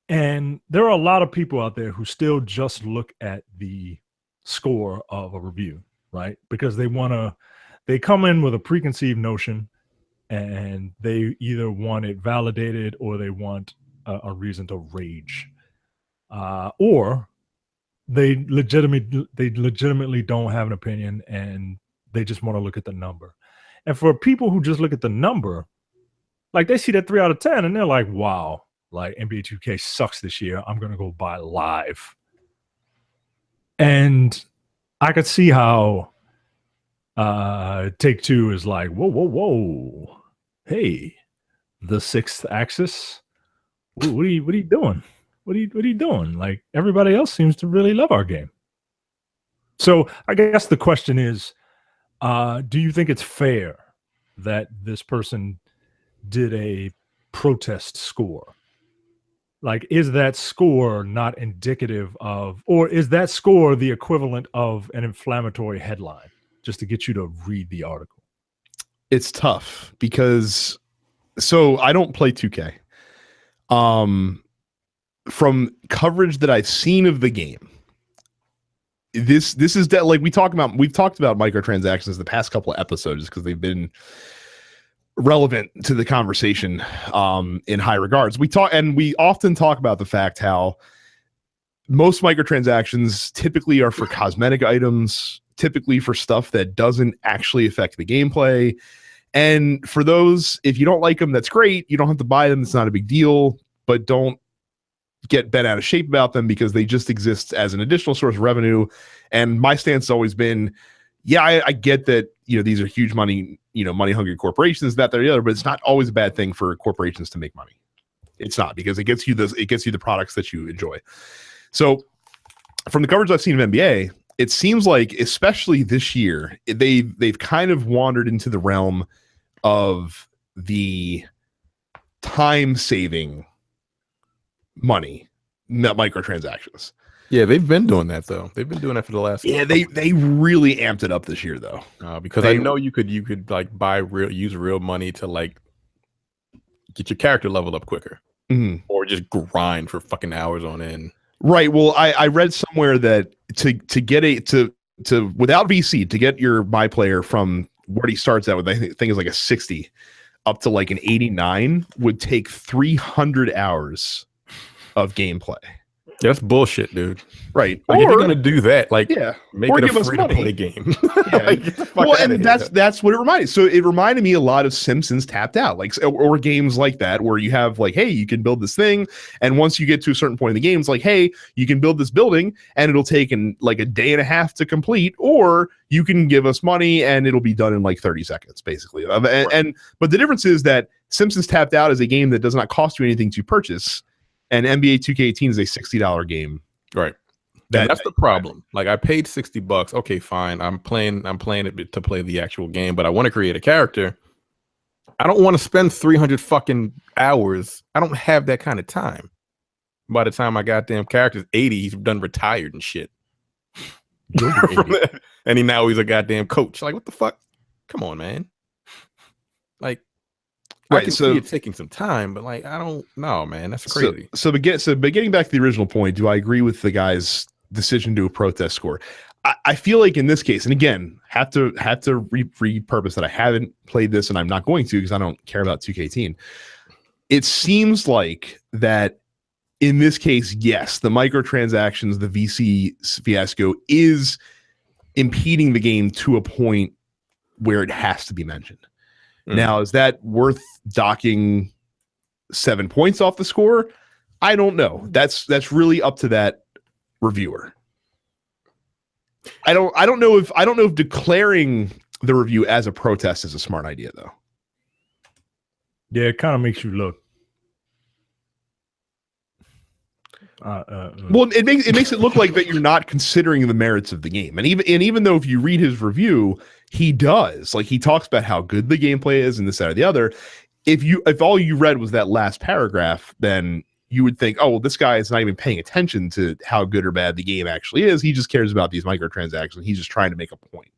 And there are a lot of people out there who still just look at the score of a review, right? Because they come in with a preconceived notion, and they either want it validated or they want a reason to rage, or they legitimately don't have an opinion and they just want to look at the number. And for people who just look at the number, like, they see that 3 out of 10 and they're like, wow, like, NBA 2K sucks this year. I'm going to go buy Live. And I could see how Take-Two is like, whoa. Hey, the sixth axis. What are you doing? What are you doing? Like, everybody else seems to really love our game. So I guess the question is, do you think it's fair that this person did a protest score? Like, is that score not indicative of, or is that score the equivalent of an inflammatory headline just to get you to read the article? It's tough because, so I don't play 2K. From coverage that I've seen of the game, this is that, like, we've talked about microtransactions the past couple of episodes because they've been relevant to the conversation in high regards. We often talk about the fact how most microtransactions typically are for cosmetic items, typically for stuff that doesn't actually affect the gameplay. And for those, if you don't like them, that's great. You don't have to buy them. It's not a big deal, but don't get bent out of shape about them because they just exist as an additional source of revenue. And my stance has always been, yeah, I get that, these are huge money, money hungry corporations, that, the other, but it's not always a bad thing for corporations to make money. It's not, because it gets you the products that you enjoy. So from the coverage I've seen of NBA, it seems like, especially this year, they've kind of wandered into the realm of the time saving money, not microtransactions. Yeah, they've been doing that though. They've been doing that for the last. Yeah, they really amped it up this year though. Because I know you could like use real money to like get your character leveled up quicker, or just grind for fucking hours on end. Right. Well, I read somewhere that to get without VC, to get your my player from where he starts out with, I think is like a 60 up to like an 89 would take 300 hours of gameplay. Yeah, that's bullshit, dude. Right. Like, if you're gonna do that, like, make or it give a us free money. to play game. Yeah. Well, and that's what it reminded. So it reminded me a lot of Simpsons Tapped Out, like, or games like that, where you have like, hey, you can build this thing, and once you get to a certain point in the game, it's like, hey, you can build this building, and it'll take like a day and a half to complete, or you can give us money, and it'll be done in like 30 seconds, basically. But the difference is that Simpsons Tapped Out is a game that does not cost you anything to purchase, and NBA 2K18 is a $60 game. Right. That's the problem. Like, I paid $60. Okay, fine. I'm playing it to play the actual game, but I want to create a character. I don't want to spend 300 fucking hours. I don't have that kind of time. By the time my goddamn character's 80, he's done retired and shit. And he's a goddamn coach. Like, what the fuck? Come on, man. Like, I can see it taking some time, but like, I don't know, man. That's crazy. But getting back to the original point, do I agree with the guy's decision to a protest score? I feel like in this case, and again, have to repurpose that I haven't played this, and I'm not going to because I don't care about 2K18. It seems like that in this case, yes, the microtransactions, the VC fiasco is impeding the game to a point where it has to be mentioned. Now, is that worth docking 7 points off the score? I don't know. That's really up to that reviewer. I don't know if declaring the review as a protest is a smart idea, though. Yeah, it kind of makes you look. Well, it makes it look like that you're not considering the merits of the game, and even though if you read his review, he does. Like, he talks about how good the gameplay is and this, that, or the other. If all you read was that last paragraph, then you would think, oh, well, this guy is not even paying attention to how good or bad the game actually is. He just cares about these microtransactions. He's just trying to make a point.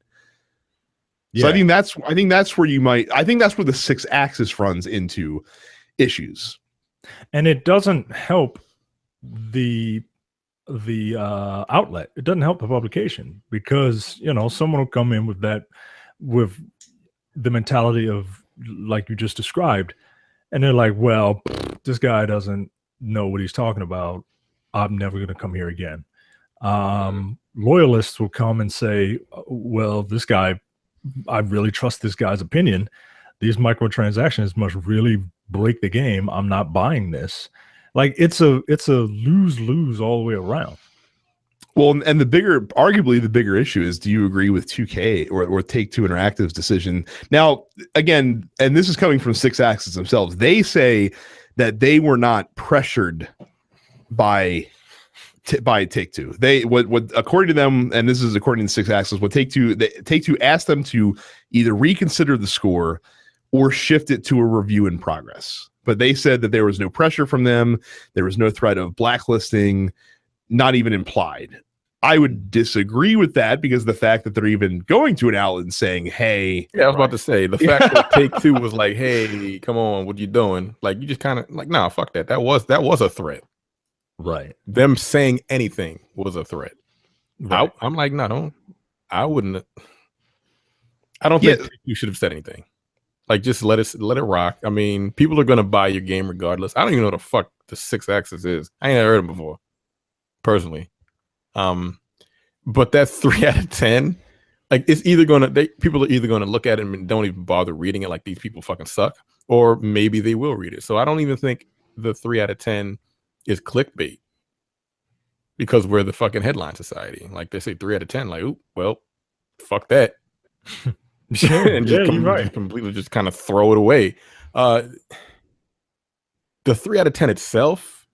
Yeah. So I think that's where the 6-axis runs into issues. And it doesn't help the outlet. It doesn't help the publication, because someone will come in with the mentality of, like you just described, and they're like, well, this guy doesn't know what he's talking about. I'm never going to come here again. Loyalists will come and say, well, this guy, I really trust this guy's opinion. These microtransactions must really break the game. I'm not buying this. Like, it's a lose-lose all the way around. Well, and arguably the bigger issue is, do you agree with 2K or Take-Two Interactive's decision? Now, again, and this is coming from Six Axis themselves. They say that they were not pressured by Take-Two. What according to them, and this is according to Six Axis, what Take-Two asked them to either reconsider the score or shift it to a review in progress. But they said that there was no pressure from them. There was no threat of blacklisting, not even implied. I would disagree with that because the fact that they're even going to an outlet and saying, hey. Yeah, I was about to say, the fact that Take-Two was like, hey, come on, what you doing? Like, you just kind of like, nah, fuck that. That was a threat. Right. Them saying anything was a threat. Right. I'm like, no, I wouldn't. I don't think you should have said anything. Like, just let it rock. I mean, people are going to buy your game regardless. I don't even know what the fuck the Six Axis is. I ain't heard of them before, personally. But that 3 out of 10, like, it's either people are either gonna look at it and don't even bother reading it, like these people fucking suck, or maybe they will read it. So I don't even think the 3 out of 10 is clickbait because we're the fucking headline society. Like, they say 3 out of 10, like, ooh, well, fuck that. And just completely just kind of throw it away. The 3 out of 10 itself,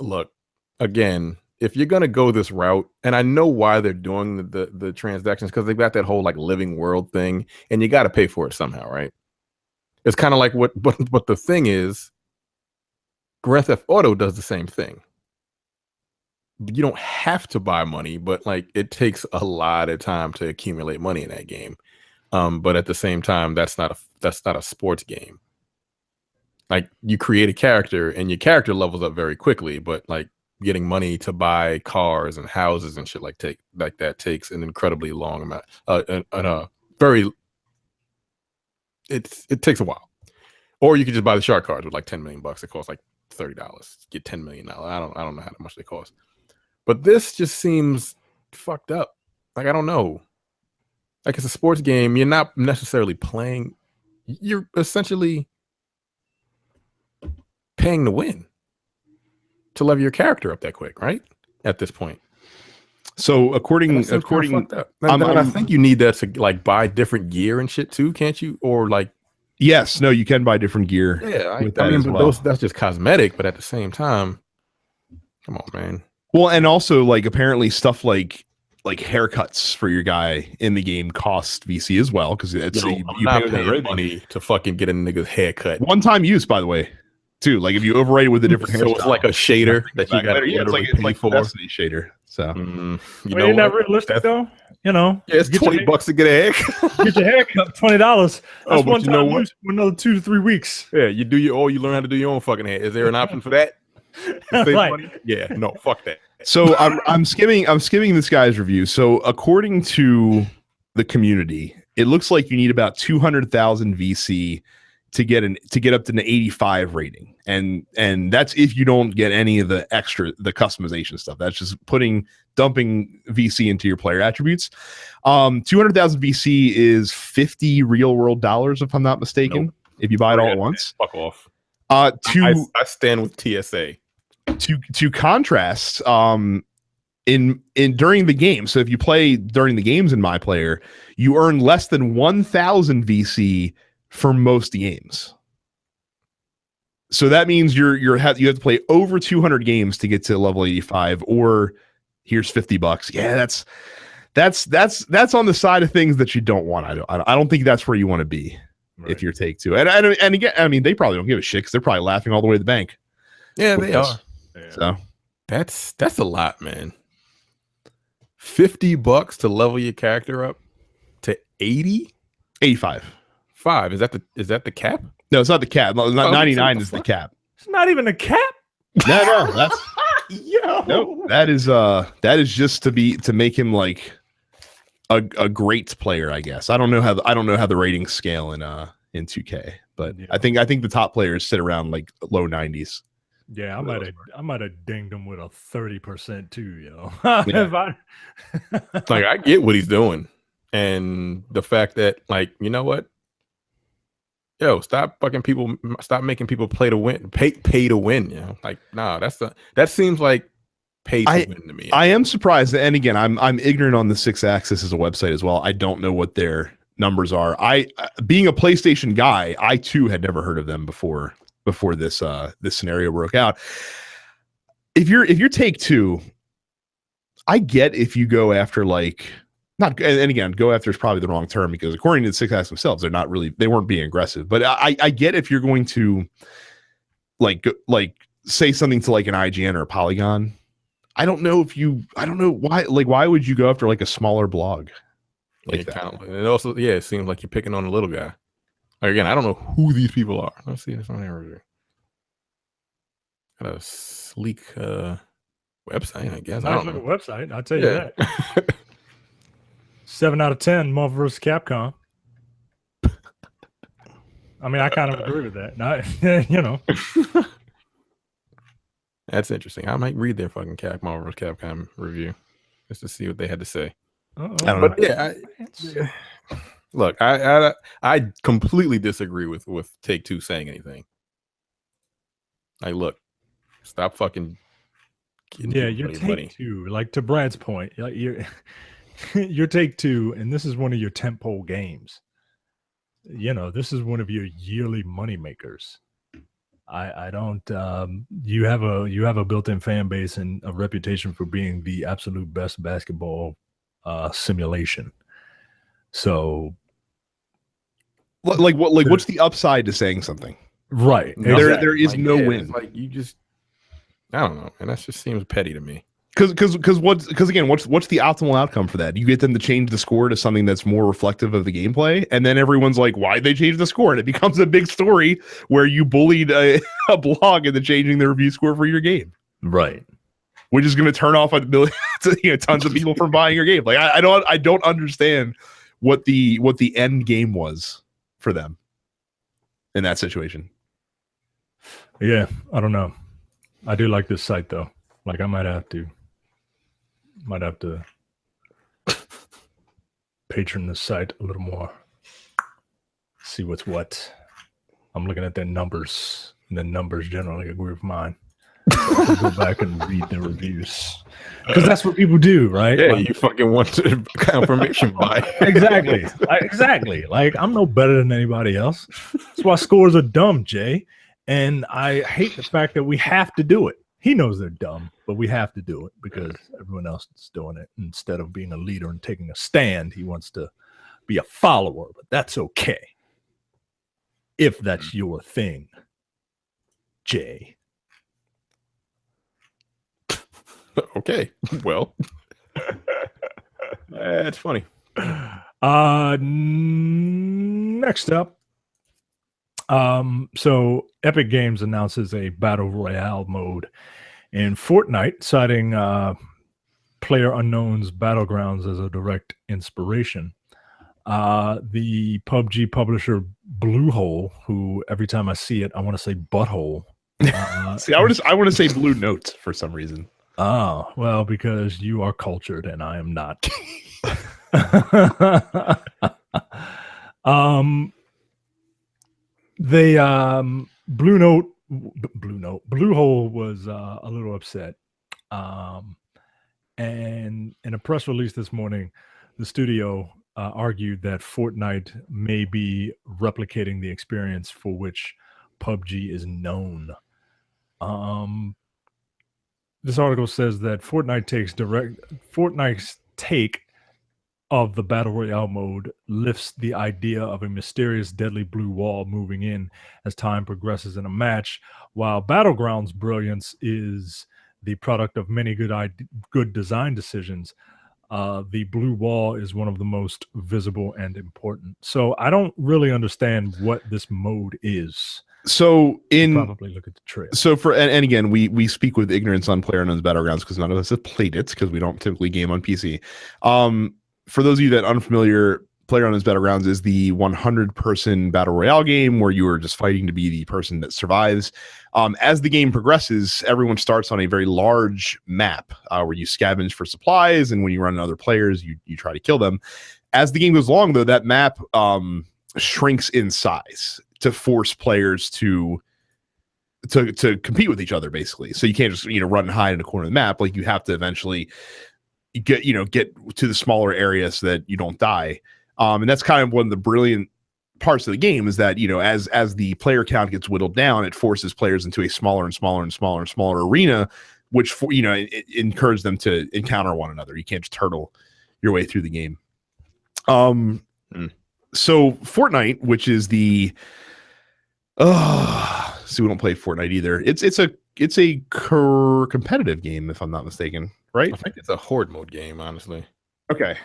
look, again, if you're gonna go this route, and I know why they're doing the transactions, because they've got that whole like living world thing, and you got to pay for it somehow, right? It's kind of like what the thing is. Grand Theft Auto does the same thing. You don't have to buy money, but like it takes a lot of time to accumulate money in that game. But at the same time, that's not a sports game. Like, you create a character, and your character levels up very quickly, but like, getting money to buy cars and houses and shit like that takes an incredibly long amount. It takes a while. Or you could just buy the shark cards with like $10 million. It costs like $30. Get $10 million. I don't know how much they cost. But this just seems fucked up. Like, I don't know. Like, it's a sports game. You're not necessarily playing. You're essentially paying to win, to level your character up that quick, right? At this point. So according, I think you need that to like buy different gear and shit too, can't you? Or like, yes, no, you can buy different gear. Yeah, I mean, but that's just cosmetic. But at the same time, come on, man. Well, and also like apparently stuff like haircuts for your guy in the game cost VC as well, because it's you pay money to fucking get a nigga's haircut. One-time use, by the way. Too, like if you override it with a different hairstyle, it's like a shader that you got. Yeah, it's like for Destiny shader. So isn't that realistic though? You know, yeah, it's $20 to get a haircut. Get your haircut, $20. That's one time. You know what? For another 2 to 3 weeks. Yeah, you learn how to do your own fucking hair. Is there an option for that? Right. Yeah, no, fuck that. So I'm skimming this guy's review. So according to the community, it looks like you need about 200,000 VC to get up to an 85 rating, and that's if you don't get any of the customization stuff. That's just dumping VC into your player attributes. 200,000 VC is 50 real world dollars, if I'm not mistaken. Nope. If you buy it all at once, fuck off. I stand with TSA. To contrast, in during the game. So if you play during the games in My Player, you earn less than 1,000 VC for most games. So that means you have to play over 200 games to get to level 85, or here's $50. Yeah, that's on the side of things that you don't want. I don't think that's where you want to be, right, if you're Take-Two. And again, I mean, they probably don't give a shit because they're probably laughing all the way to the bank. Yeah, they are. So that's a lot, man. $50 to level your character up to 80? 85. Is that the cap? No, it's not the cap. 99 is the cap. It's not even a cap. No, that's no. That is just to make him like a great player, I guess. I don't know how the ratings scale in 2K, but yeah. I think the top players sit around like low 90s. Yeah, I might have dinged him with a 30% too, yo. Yeah. Like, I get what he's doing, and the fact that, like, you know what? Yo, stop making people play to win, pay to win. You know, like, nah, that seems like pay to win to me. I am surprised, and again, I'm ignorant on the 6 Axis as a website as well. I don't know what their numbers are. Being a PlayStation guy, I too had never heard of them before this this scenario broke out. If you're Take-Two, I get if you go after like not, and again, go after is probably the wrong term because according to the 6 Axis themselves, they weren't being aggressive. But I get if you're going to like say something to like an IGN or a Polygon. I don't know why would you go after like a smaller blog like that? Kind of, it also, it seems like you're picking on a little guy. Like, again, I don't know who these people are. Let's see this on here. Got a sleek website, I guess. Nice looking website, I'll tell you that. 7 out of 10, Marvel vs. Capcom. I mean, I kind of agree with that. That's interesting. I might read their fucking Marvel vs. Capcom review just to see what they had to say. I don't know. But look, I completely disagree with Take-Two saying anything. Like, look, stop fucking. You're Take-Two. Like, to Brad's point, you're Take-Two, and this is one of your tentpole games. This is one of your yearly money makers. I don't. You have a built-in fan base and a reputation for being the absolute best basketball simulation. So, what's the upside to saying something? Right. There is no win. Like, you just, I don't know, and that just seems petty to me. Because again, what's the optimal outcome for that? You get them to change the score to something that's more reflective of the gameplay, and then everyone's like, "Why'd they change the score?" And it becomes a big story where you bullied a blog into changing the review score for your game, right? Which is going to turn off tons of people from buying your game. Like I don't understand what the end game was for them in that situation. Yeah, I don't know. I do like this site though. Like I might have to patron this site a little more. See what's what. I'm looking at their numbers, and the numbers generally agree with mine. So I can go back and read the reviews because that's what people do, right? Yeah, like, you fucking want to confirmation bias. Exactly. Like I'm no better than anybody else. That's why scores are dumb, Jay. And I hate the fact that we have to do it. He knows they're dumb, but we have to do it because everyone else is doing it. Instead of being a leader and taking a stand, he wants to be a follower, but that's okay. If that's your thing, Jay. Okay. Well, that's funny. Next up. So Epic Games announces a battle royale mode in Fortnite, citing PlayerUnknown's Battlegrounds as a direct inspiration. The PUBG publisher Bluehole, who every time I see it, I want to say butthole. See, I want to say Blue Note for some reason. Oh, well, because you are cultured and I am not. Bluehole was a little upset. And in a press release this morning, the studio argued that Fortnite may be replicating the experience for which PUBG is known. This article says that Fortnite's take of the battle royale mode lifts the idea of a mysterious deadly blue wall moving in as time progresses in a match, while Battlegrounds' brilliance is the product of many good design decisions. The blue wall is one of the most visible and important. So I don't really understand what this mode is. So probably look at the trailer. So and again, we speak with ignorance on PlayerUnknown's Battlegrounds because none of us have played it because we don't typically game on PC. For those of you that are unfamiliar, PlayerUnknown's Battlegrounds is the 100-person battle royale game where you are just fighting to be the person that survives. As the game progresses, everyone starts on a very large map where you scavenge for supplies, and when you run into other players, you try to kill them. As the game goes along, though, that map shrinks in size to force players to to compete with each other, basically. So you can't just run and hide in a corner of the map. Like, you have to eventually get to the smaller area so that you don't die. And that's kind of one of the brilliant parts of the game, is that as the player count gets whittled down, it forces players into a smaller and smaller and smaller and smaller arena, which it encourages them to encounter one another. You can't just turtle your way through the game. So Fortnite, which is the so we don't play Fortnite either. It's a competitive game, if I'm not mistaken, right? I think it's a horde mode game, honestly. Okay.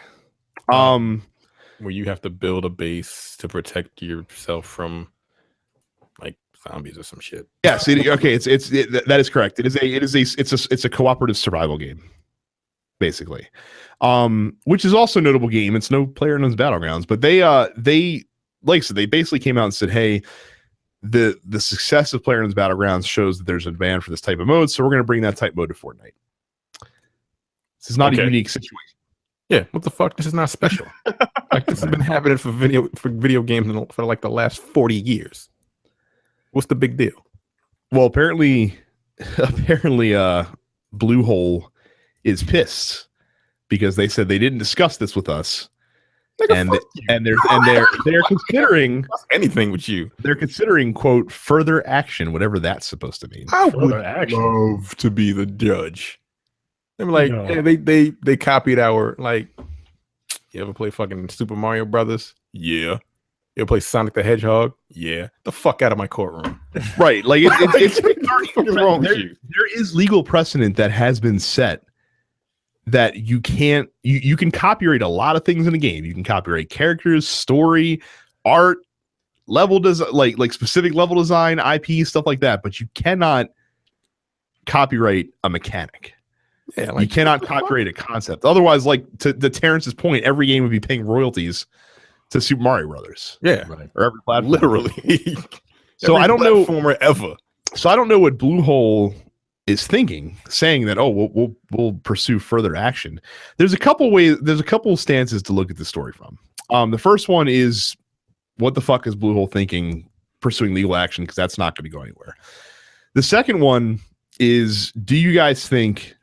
Where you have to build a base to protect yourself from like zombies or some shit. Yes. That is correct. It's a cooperative survival game, basically. Which is also a notable game. It's no PlayerUnknown's Battlegrounds, but they like I said, they basically came out and said, hey, the success of PlayerUnknown's Battlegrounds shows that there's a demand for this type of mode, so we're going to bring that type mode to Fortnite. This is not a unique situation. Yeah, what the fuck? This is not special. Like, this has been happening for video games for like the last 40 years. What's the big deal? Well, apparently, Bluehole is pissed because they said they didn't discuss this with us. And they're considering anything with you. They're considering, quote, further action, whatever that's supposed to mean. I would love to be the judge. They were like, hey, they copied our, like, you ever play fucking Super Mario Brothers? Yeah. You ever play Sonic the Hedgehog? Yeah. The fuck out of my courtroom. Right. Like, there is legal precedent that has been set that you can copyright a lot of things in a game. You can copyright characters, story, art, level design, like specific level design, IP, stuff like that, but you cannot copyright a mechanic. Yeah, like, you cannot copyright a concept. Otherwise, like, to Terrence's point, every game would be paying royalties to Super Mario Brothers. Yeah, right. Or every platform. Literally. So I don't know ever. So I don't know what Bluehole is thinking, saying that, oh, we'll pursue further action. There's a couple stances to look at the story from. The first one is, what the fuck is Bluehole thinking pursuing legal action, because that's not going to go anywhere. The second one is, do you guys think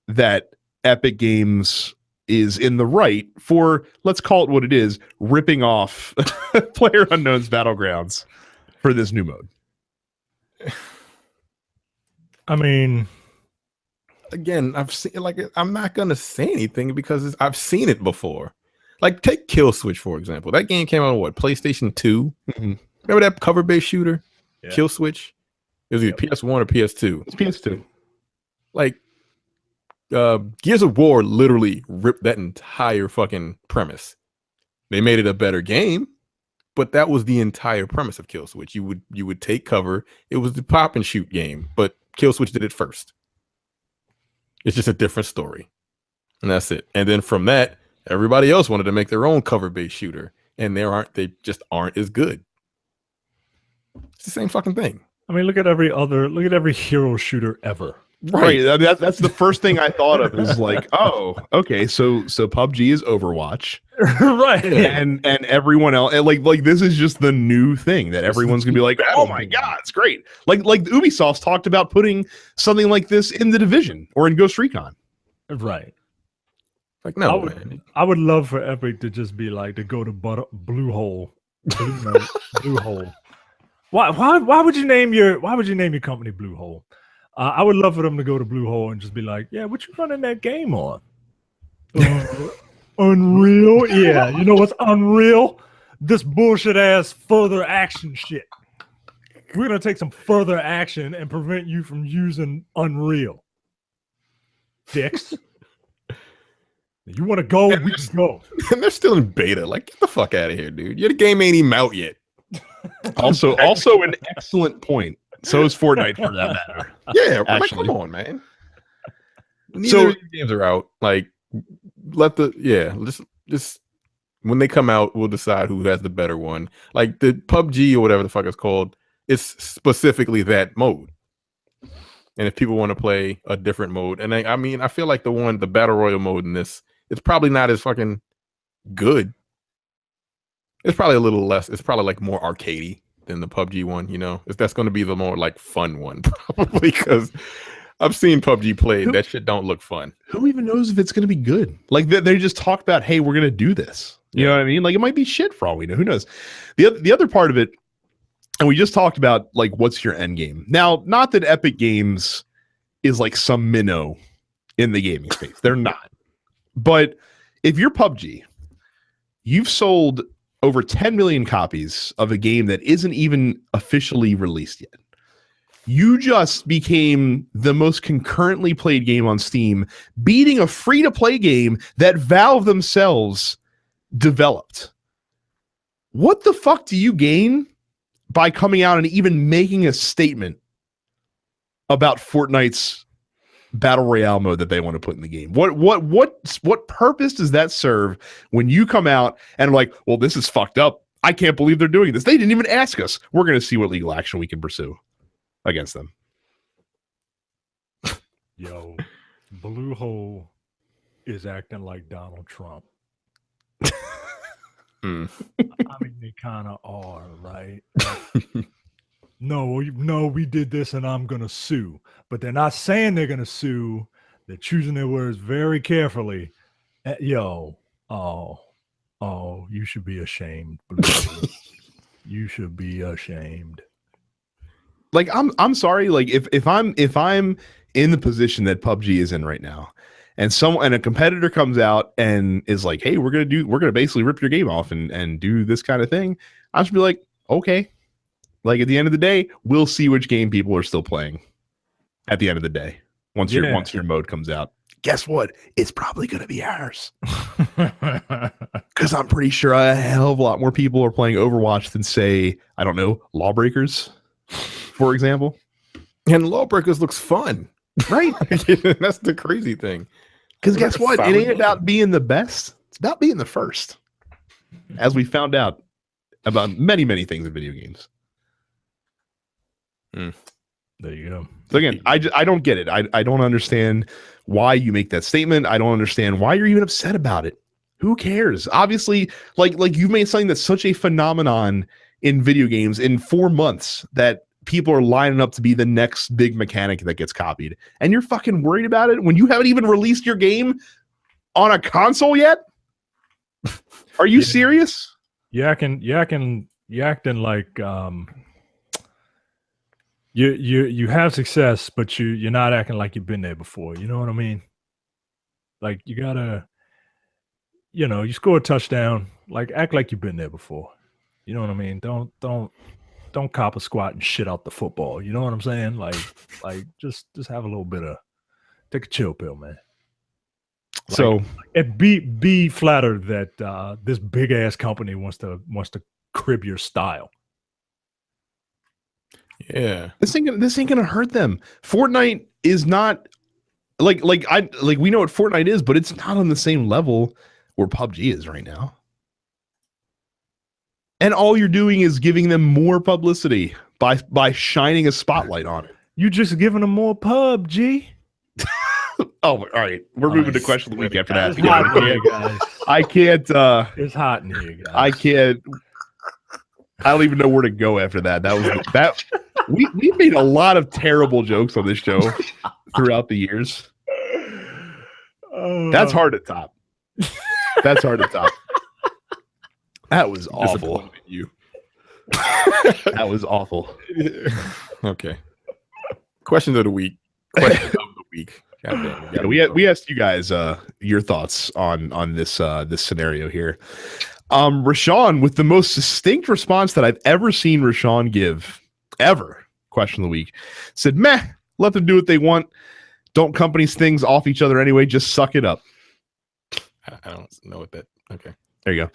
that Epic Games is in the right for, let's call it what it is, ripping off PlayerUnknown's Battlegrounds for this new mode? I mean, again, I've seen, like, I'm not gonna say anything because I've seen it before. Like, take Kill Switch, for example. That game came out on PlayStation 2. Mm-hmm. Remember that cover-based shooter? Yeah. Kill Switch? It was either PS1 or PS2. It's PS2. Like, Gears of War literally ripped that entire fucking premise. They made it a better game, but that was the entire premise of Kill Switch. You would take cover. It was the pop and shoot game, but Kill Switch did it first. It's just a different story, and that's it. And then from that, everybody else wanted to make their own cover-based shooter, and they just aren't as good. It's the same fucking thing. I mean, look at every hero shooter ever. Right. That's the first thing I thought of, is like, oh, okay, so PUBG is Overwatch. Right. And everyone else, and like this is just the new thing that everyone's gonna be like, oh my god, it's great. Like Ubisoft's talked about putting something like this in The Division or in Ghost Recon. Right. Like, no, man. I would love for Epic to just be like, to go to Bluehole. Bluehole. Why would you name your company Bluehole? I would love for them to go to Bluehole and just be like, yeah, what you running that game on? Unreal? Yeah, you know what's Unreal? This bullshit ass further action shit. We're going to take some further action and prevent you from using Unreal. Dicks. You want to go? We can go. And they're still in beta. Like, get the fuck out of here, dude. The game ain't even out yet. Also an excellent point. So is Fortnite, for that matter. Yeah, like, come on, man. Neither of these games are out. Like, just when they come out, we'll decide who has the better one. Like, the PUBG or whatever the fuck it's called, it's specifically that mode. And if people want to play a different mode, and I mean, I feel like the battle royale mode in this, it's probably not as fucking good. It's probably a little less. It's probably like more arcadey. than the PUBG one. You know, that's going to be the more like fun one probably because I've seen PUBG played. That shit don't look fun. Who even knows if it's going to be good? Like they just talk about, hey, we're going to do this. You know what I mean? Like it might be shit for all we know. Who knows? The other part of it, and we just talked about like what's your end game. Now, not that Epic Games is like some minnow in the gaming space. They're not. But if you're PUBG, you've sold over 10 million copies of a game that isn't even officially released yet. You just became the most concurrently played game on Steam, beating a free-to-play game that Valve themselves developed. What the fuck do you gain by coming out and even making a statement about Fortnite's battle royale mode that they want to put in the game? What purpose does that serve when you come out and are like, well, this is fucked up. I can't believe they're doing this. They didn't even ask us. We're going to see what legal action we can pursue against them. Yo, Bluehole is acting like Donald Trump. I mean, they kind of are, right? No, we did this and I'm going to sue. But they're not saying they're going to sue. They're choosing their words very carefully. You should be ashamed. You should be ashamed. Like, I'm sorry. Like, if I'm in the position that PUBG is in right now, and a competitor comes out and is like, hey, we're gonna basically rip your game off and do this kind of thing, I should be like, okay. Like at the end of the day, we'll see which game people are still playing. At the end of the day, once your mode comes out, guess what? It's probably gonna be ours. Because I'm pretty sure a hell of a lot more people are playing Overwatch than, say, I don't know, Lawbreakers, for example. And Lawbreakers looks fun, right? That's the crazy thing. Because guess what? It ain't about being the best. It's about being the first. As we found out about many, many things in video games. There you go. So again, I don't get it. I don't understand why you make that statement. I don't understand why you're even upset about it. Who cares? Obviously, like you've made something that's such a phenomenon in video games in 4 months that people are lining up to be the next big mechanic that gets copied. And you're fucking worried about it when you haven't even released your game on a console yet? Are you serious? You're acting like you have success, but you're not acting like you've been there before. You know what I mean? Like you gotta, you score a touchdown, like act like you've been there before. You know what I mean? Don't cop a squat and shit out the football. You know what I'm saying? Like just have a little bit of, take a chill pill, man. Like, so and be flattered that this big ass company wants to crib your style. Yeah, this ain't gonna hurt them. Fortnite is not like we know what Fortnite is, but it's not on the same level where PUBG is right now. And all you're doing is giving them more publicity by shining a spotlight on it. You just giving them more PUBG. Oh, all right. We're moving to question of the week after that. It's hot in here, guys. I can't. It's hot in here, guys. I can't. I don't even know where to go after that. That was that. We made a lot of terrible jokes on this show throughout the years. That's hard to top. That's hard to top. That was awful. You. That was awful. Okay. Questions of the week. Questions of the week. Yeah, we asked you guys your thoughts on this scenario here. Rashawn, with the most succinct response that I've ever seen Rashawn give ever, question of the week, said, meh, let them do what they want. Don't companies things off each other anyway, just suck it up. I don't know what that, okay. There you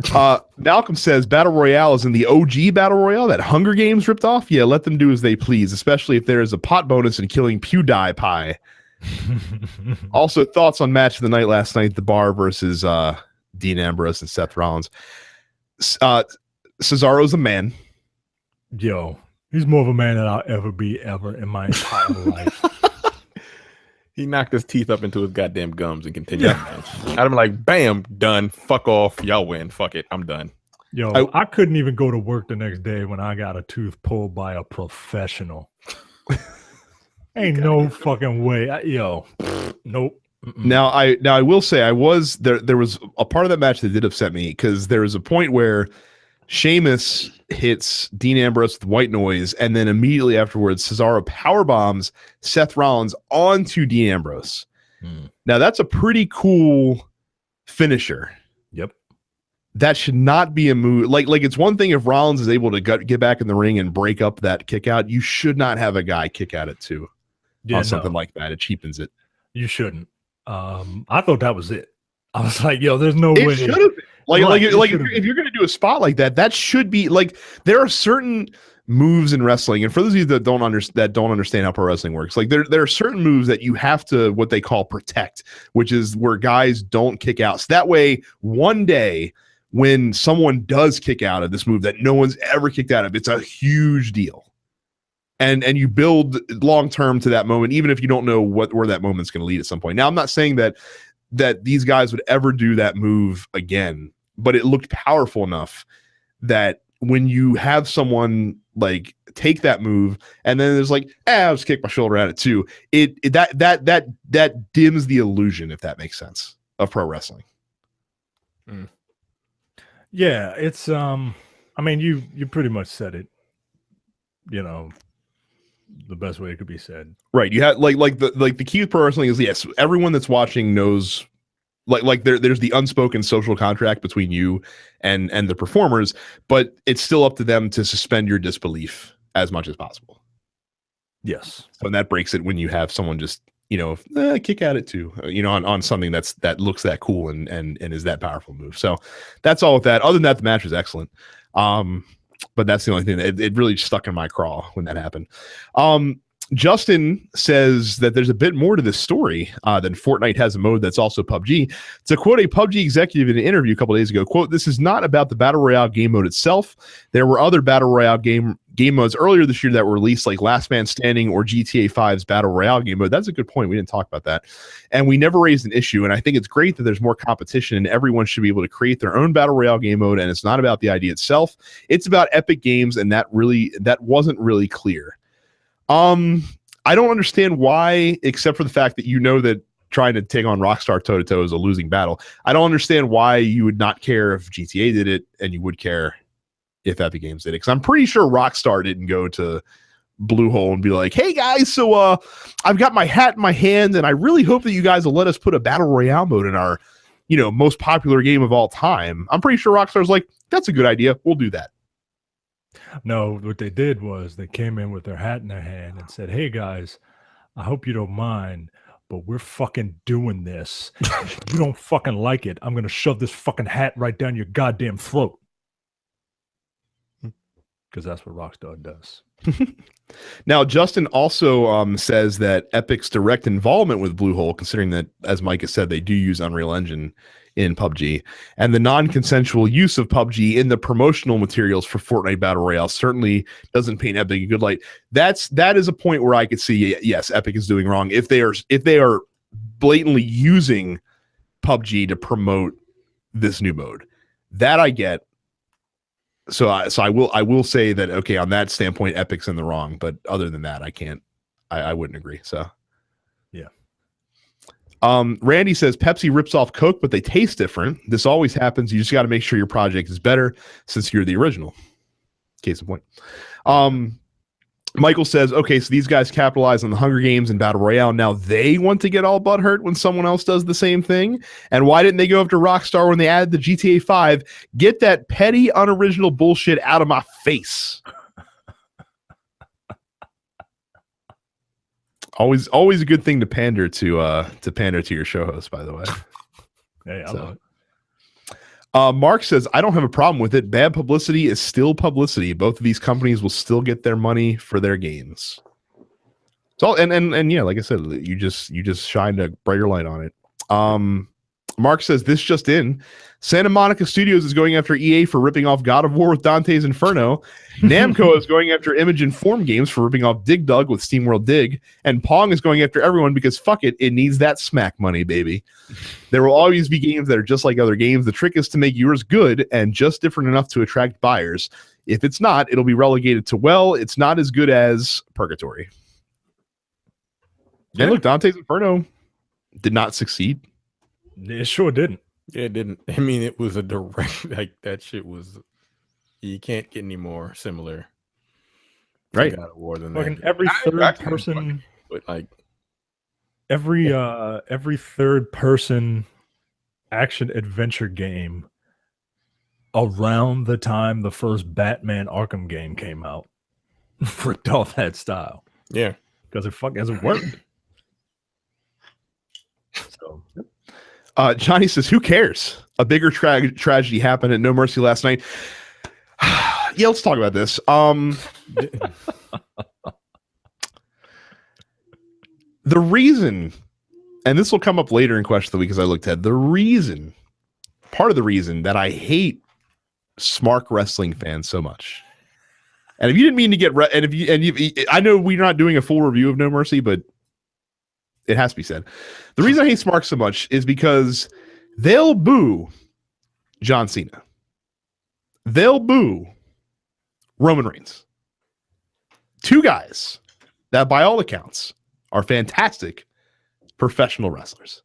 go. Malcolm says Battle Royale is in the OG Battle Royale that Hunger Games ripped off. Yeah, let them do as they please, especially if there is a pot bonus in killing PewDiePie. Also, thoughts on match of the night last night, the Bar versus Dean Ambrose and Seth Rollins. Cesaro's a man. Yo, he's more of a man than I'll ever be in my entire life. He knocked his teeth up into his goddamn gums and continued. Yeah. I'd be like, bam, done. Fuck off. Y'all win. Fuck it. I'm done. Yo, I couldn't even go to work the next day when I got a tooth pulled by a professional. Ain't no fucking way. Nope. Now I will say I was there. There was a part of that match that did upset me because there was a point where Sheamus hits Dean Ambrose with white noise, and then immediately afterwards, Cesaro power bombs Seth Rollins onto Dean Ambrose. Now that's a pretty cool finisher. Yep. That should not be a move. Like it's one thing if Rollins is able to get back in the ring and break up that kick out. You should not have a guy kick out it too. Yeah, something like that. It cheapens it. You shouldn't. I thought that was it. I was like, yo, there's no way. It should have been. Like if you're going to do a spot like that, that should be like there are certain moves in wrestling, and for those of you that don't understand how pro wrestling works, like there are certain moves that you have to what they call protect, which is where guys don't kick out. So that way, one day when someone does kick out of this move that no one's ever kicked out of, it's a huge deal. And you build long term to that moment, even if you don't know where that moment's going to lead at some point. Now, I'm not saying that these guys would ever do that move again, but it looked powerful enough that when you have someone like take that move and then there's like, I'll just kick my shoulder at it too. That dims the illusion, if that makes sense, of pro wrestling. Yeah, it's I mean, you pretty much said it. The best way it could be said. Right. You have like the key with pro wrestling is, yes, everyone that's watching knows there's the unspoken social contract between you and the performers, but it's still up to them to suspend your disbelief as much as possible. Yes. So that breaks it when you have someone just, kick at it too, on something that looks that cool and is that powerful move. So that's all with that. Other than that, the match was excellent. But that's the only thing that it really stuck in my craw when that happened. Justin says that there's a bit more to this story than Fortnite has a mode that's also PUBG. To quote a PUBG executive in an interview a couple days ago, quote, "This is not about the Battle Royale game mode itself. There were other Battle Royale game modes earlier this year that were released, like Last Man Standing or GTA 5's Battle Royale game mode." That's a good point. We didn't talk about that. "And we never raised an issue. And I think it's great that there's more competition and everyone should be able to create their own Battle Royale game mode. And it's not about the idea itself. It's about Epic Games. And that wasn't really clear." I don't understand why, except for the fact that that trying to take on Rockstar toe-to-toe is a losing battle. I don't understand why you would not care if GTA did it and you would care if Epic Games did it. Because I'm pretty sure Rockstar didn't go to Bluehole and be like, "Hey guys, so I've got my hat in my hand and I really hope that you guys will let us put a Battle Royale mode in our, most popular game of all time." I'm pretty sure Rockstar's like, "That's a good idea. We'll do that." No, what they did was they came in with their hat in their hand and said, "Hey guys, I hope you don't mind, but we're fucking doing this. If you don't fucking like it, I'm going to shove this fucking hat right down your goddamn throat." Because that's what Rockstar does. Now, Justin also says that Epic's direct involvement with Bluehole, considering that, as Micah said, they do use Unreal Engine in PUBG, and the non-consensual use of PUBG in the promotional materials for Fortnite Battle Royale certainly doesn't paint Epic a good light. That is a point where I could see, yes, Epic is doing wrong if they are blatantly using PUBG to promote this new mode. That I get. So I will say that, okay, on that standpoint, Epic's in the wrong, but other than that, I wouldn't agree. So yeah. Randy says Pepsi rips off Coke, but they taste different. This always happens. You just got to make sure your project is better since you're the original. Case in point. Michael says, okay, so these guys capitalize on the Hunger Games and Battle Royale. Now they want to get all butthurt when someone else does the same thing. And why didn't they go after Rockstar when they added the GTA 5? Get that petty, unoriginal bullshit out of my face. Always a good thing to pander to your show host, by the way. Hey, I love it. Mark says, I don't have a problem with it. Bad publicity is still publicity. Both of these companies will still get their money for their games. So, and yeah, like I said, you just shined a brighter light on it. Mark says this just in. Santa Monica Studios is going after EA for ripping off God of War with Dante's Inferno. Namco is going after Image and Form Games for ripping off Dig Dug with SteamWorld Dig. And Pong is going after everyone because fuck it, it needs that smack money, baby. There will always be games that are just like other games. The trick is to make yours good and just different enough to attract buyers. If it's not, it'll be relegated to, well, it's not as good as Purgatory. Yeah, look, Dante's Inferno did not succeed. It sure didn't. Yeah, it didn't. I mean, it was a direct, like, that shit was, you can't get any more similar. Right. God of War than Fucking that. every third person, But like, every third person action adventure game around the time the first Batman Arkham game came out ripped off that style. yeah. Because it fucking hasn't worked. So Johnny says, who cares? A bigger tragedy happened at No Mercy last night. Yeah, let's talk about this. The reason, and this will come up later in Question of the Week as I looked at, part of the reason that I hate Smark wrestling fans so much. And if you didn't mean to get, I know we're not doing a full review of No Mercy, but it has to be said. The reason I hate Smark so much is because they'll boo John Cena. They'll boo Roman Reigns. Two guys that, by all accounts, are fantastic professional wrestlers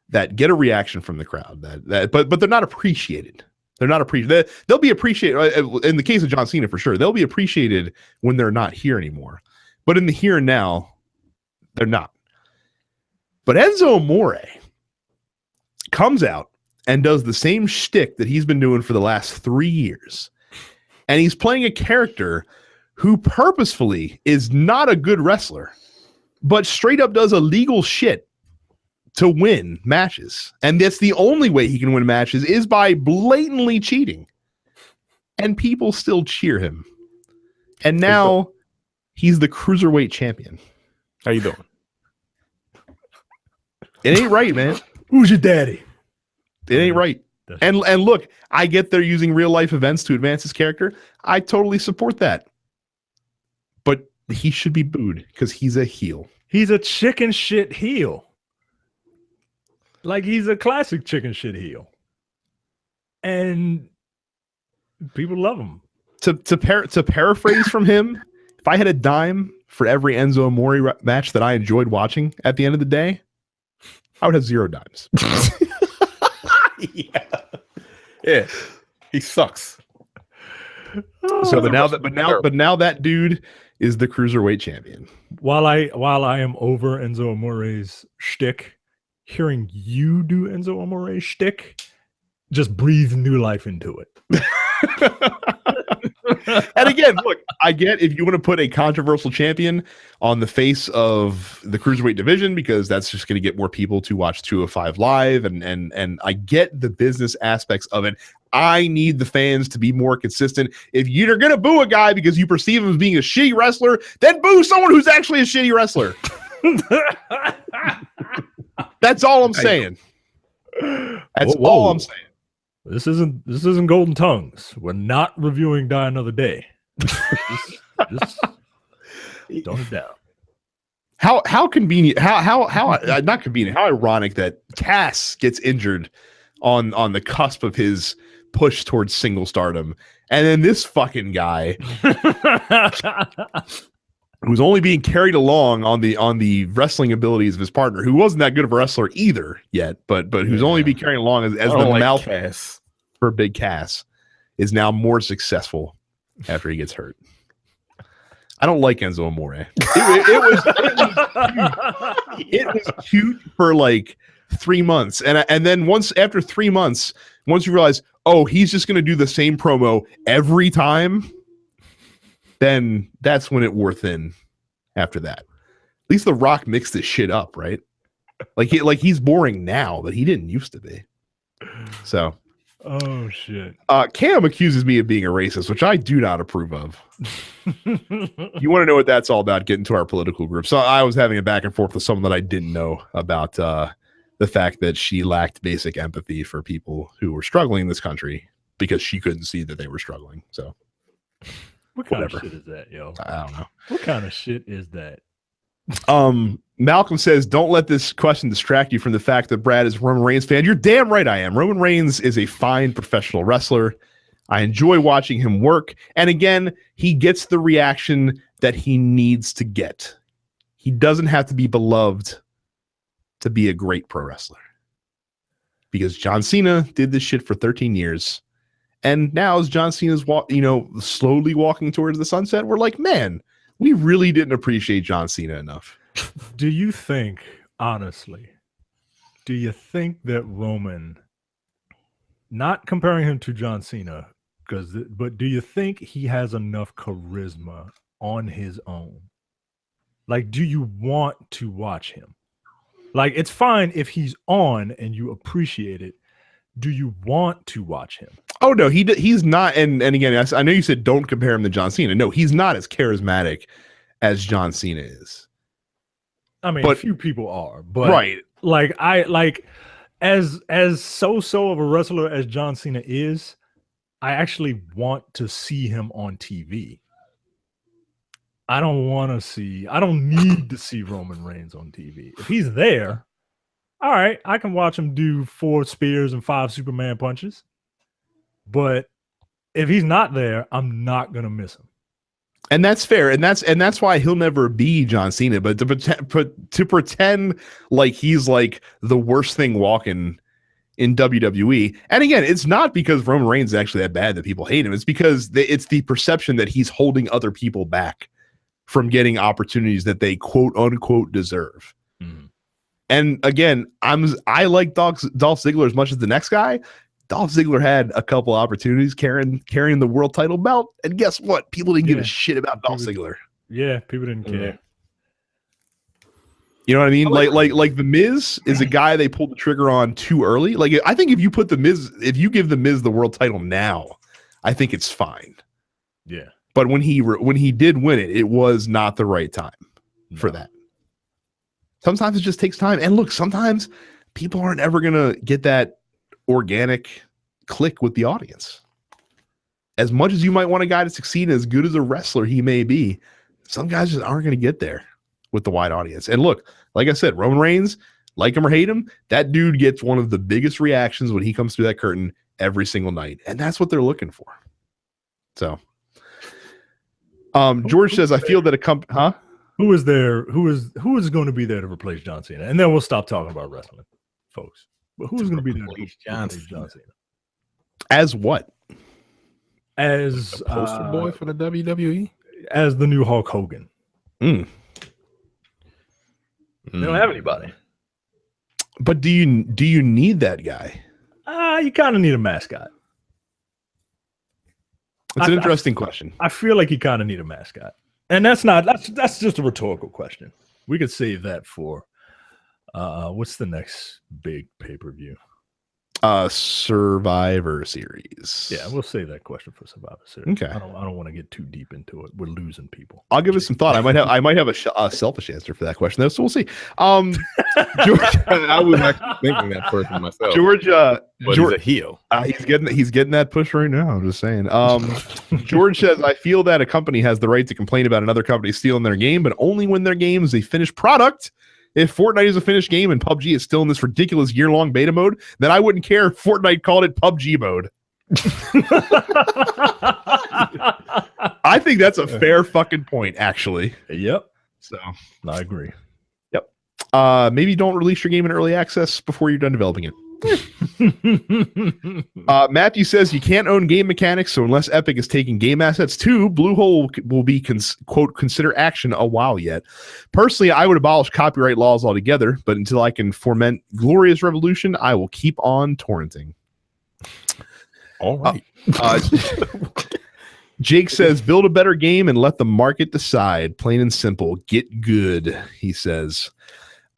that get a reaction from the crowd. But they're not appreciated. They're not appreciated. They'll be appreciated in the case of John Cena for sure. They'll be appreciated when they're not here anymore. But in the here and now, they're not. But Enzo Amore comes out and does the same shtick that he's been doing for the last 3 years. And he's playing a character who purposefully is not a good wrestler, but straight up does illegal shit to win matches. And that's the only way he can win matches is by blatantly cheating. And people still cheer him. And now he's the cruiserweight champion. How you doing? It ain't right, man. who's your daddy? It ain't right. And look, I get they're using real life events to advance his character. I totally support that. But he should be booed because he's a heel. He's a chicken shit heel. Like, he's a classic chicken shit heel. And people love him. To paraphrase from him, if I had a dime for every Enzo Amore match that I enjoyed watching at the end of the day, I would have 0 dimes. Yeah, he sucks. So, but now that dude is the cruiserweight champion. While I am over Enzo Amore's shtick, hearing you do Enzo Amore's shtick just breathes new life into it. And again, look, I get if you want to put a controversial champion on the face of the cruiserweight division because that's just going to get more people to watch 205 live, and I get the business aspects of it. I need the fans to be more consistent. If you're going to boo a guy because you perceive him as being a shitty wrestler, then boo someone who's actually a shitty wrestler. That's all I'm saying. That's all I'm saying. This isn't Golden Tongues. We're not reviewing Die Another Day. Just tone it down. How convenient? How not convenient? How ironic that Cass gets injured on the cusp of his push towards single stardom, and then this fucking guy who's only being carried along on the wrestling abilities of his partner, who wasn't that good of a wrestler either yet, but who's only being carried along as the mouthpiece for Big Cass, is now more successful after he gets hurt. I don't like Enzo Amore. It was cute for like 3 months, and then after 3 months, once you realize, oh, he's just going to do the same promo every time, then that's when it wore thin after that. At least The Rock mixed this shit up, right? Like he's boring now, but he didn't used to be. So, oh shit. Cam accuses me of being a racist, which I do not approve of. You want to know what that's all about? Get into our political group. So I was having a back and forth with someone that I didn't know about the the fact that she lacked basic empathy for people who were struggling in this country because she couldn't see that they were struggling. So what kind of shit is that, yo? I don't know. What kind of shit is that? Malcolm says, don't let this question distract you from the fact that Brad is a Roman Reigns fan. You're damn right I am. Roman Reigns is a fine professional wrestler. I enjoy watching him work. And again, he gets the reaction that he needs to get. He doesn't have to be beloved to be a great pro wrestler. Because John Cena did this shit for 13 years. And now as John Cena's slowly walking towards the sunset, we're like, man, we really didn't appreciate John Cena enough. Do you think, honestly, that Roman, not comparing him to John Cena, but do you think he has enough charisma on his own? Like, do you want to watch him? Like, it's fine if he's on and you appreciate it. Do you want to watch him? Oh, no, he's not. And again, I know you said don't compare him to John Cena. No, he's not as charismatic as John Cena is. I mean, a few people are, but right. Like, as so of a wrestler as John Cena is, I actually want to see him on TV. I don't need to see Roman Reigns on TV. If he's there, all right, I can watch him do 4 spears and 5 Superman punches. But if he's not there, I'm not going to miss him. And that's fair. And that's why he'll never be John Cena. But to pretend like he's like the worst thing walking in WWE. And again, it's not because Roman Reigns is actually that bad that people hate him. It's because it's the perception that he's holding other people back from getting opportunities that they quote unquote deserve. Mm. And again, I like Dolph Ziggler as much as the next guy. Dolph Ziggler had a couple opportunities carrying the world title belt, and guess what? People didn't give a shit about Dolph Ziggler. Yeah, people didn't care. You know what I mean? Like the Miz is a guy they pulled the trigger on too early. Like, I think if you give the Miz the world title now, I think it's fine. Yeah. But when he did win it, it was not the right time for that. Sometimes it just takes time. And look, sometimes people aren't ever gonna get that organic click with the audience. As much as you might want a guy to succeed, as good as a wrestler he may be, some guys just aren't going to get there with the wide audience. And look, like I said, Roman Reigns, like him or hate him, that dude gets one of the biggest reactions when he comes through that curtain every single night. And that's what they're looking for. So George says, I feel that Who is going to be there to replace John Cena? And then we'll stop talking about wrestling, folks. But who's going to be there to replace John Cena? As what? As the poster boy for the WWE? As the new Hulk Hogan. Mm. They don't have anybody. But do you need that guy? You kind of need a mascot. It's an interesting question. I feel like you kind of need a mascot. And that's just a rhetorical question. We could save that for what's the next big pay-per-view? Survivor Series. Yeah, we'll save that question for Survivor Series. Okay. I don't want to get too deep into it. We're losing people. I'll give it some thought. I might have a selfish answer for that question though, so we'll see. George, I was actually thinking that person myself. George, he's a heel. He's getting that push right now. I'm just saying. George says, I feel that a company has the right to complain about another company stealing their game, but only when their game is a finished product. If Fortnite is a finished game and PUBG is still in this ridiculous year-long beta mode, then I wouldn't care if Fortnite called it PUBG mode. I think that's a fair fucking point, actually. Yep. So I agree. Yep. Maybe don't release your game in early access before you're done developing it. Matthew says you can't own game mechanics, so unless Epic is taking game assets too, Bluehole will be quote consider action a while yet. Personally, I would abolish copyright laws altogether, but until I can foment glorious revolution, I will keep on torrenting. All right. Jake says build a better game and let the market decide. Plain and simple. Get good, he says.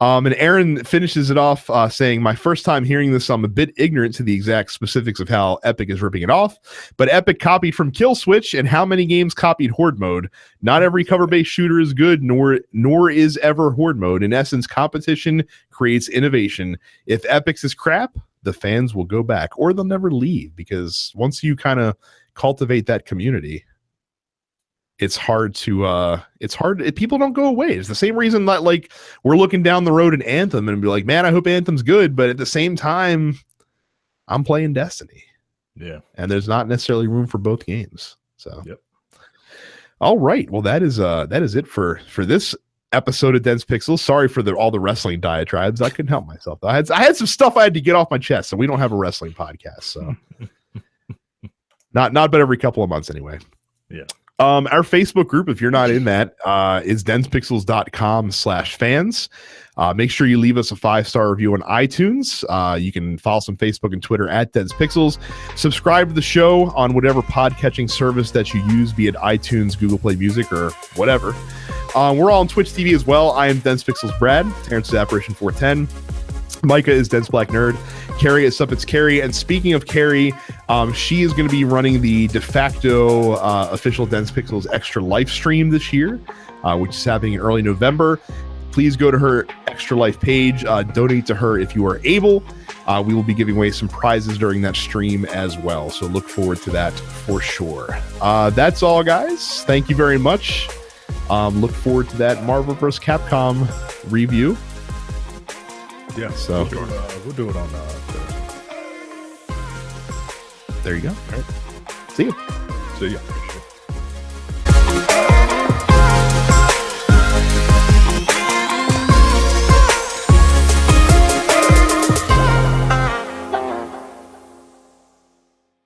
And Aaron finishes it off saying, my first time hearing this, I'm a bit ignorant to the exact specifics of how Epic is ripping it off, but Epic copied from Kill Switch, and how many games copied Horde mode? Not every cover-based shooter is good, nor is ever Horde mode. In essence, competition creates innovation. If Epic's is crap, the fans will go back, or they'll never leave, because once you kind of cultivate that community, it's hard to people don't go away. It's the same reason that, like, we're looking down the road in Anthem and be like, man, I hope Anthem's good, but at the same time, I'm playing Destiny. Yeah. And there's not necessarily room for both games. So yep. All right. Well, that is it for this episode of Dense Pixels. Sorry for all the wrestling diatribes. I couldn't help myself. I had some stuff I had to get off my chest, so we don't have a wrestling podcast. So not but every couple of months anyway. Yeah. Our Facebook group, if you're not in that, is densepixels.com/fans. Make sure you leave us a 5-star review on iTunes. You can follow us on Facebook and Twitter at DensePixels. Subscribe to the show on whatever podcatching service that you use, be it iTunes, Google Play Music, or whatever. We're all on Twitch TV as well. I am DensePixels Brad. Terrence is Apparition 410. Micah is Dense Black Nerd. Carrie is It's Carrie. And speaking of Carrie, she is going to be running the de facto official Dense Pixels Extra Life stream this year, which is happening in early November. Please go to her Extra Life page. Donate to her if you are able. We will be giving away some prizes during that stream as well. So look forward to that for sure. That's all, guys. Thank you very much. Look forward to that Marvel vs. Capcom review. Yeah, so we'll do it on there you go. All right. See you. See ya.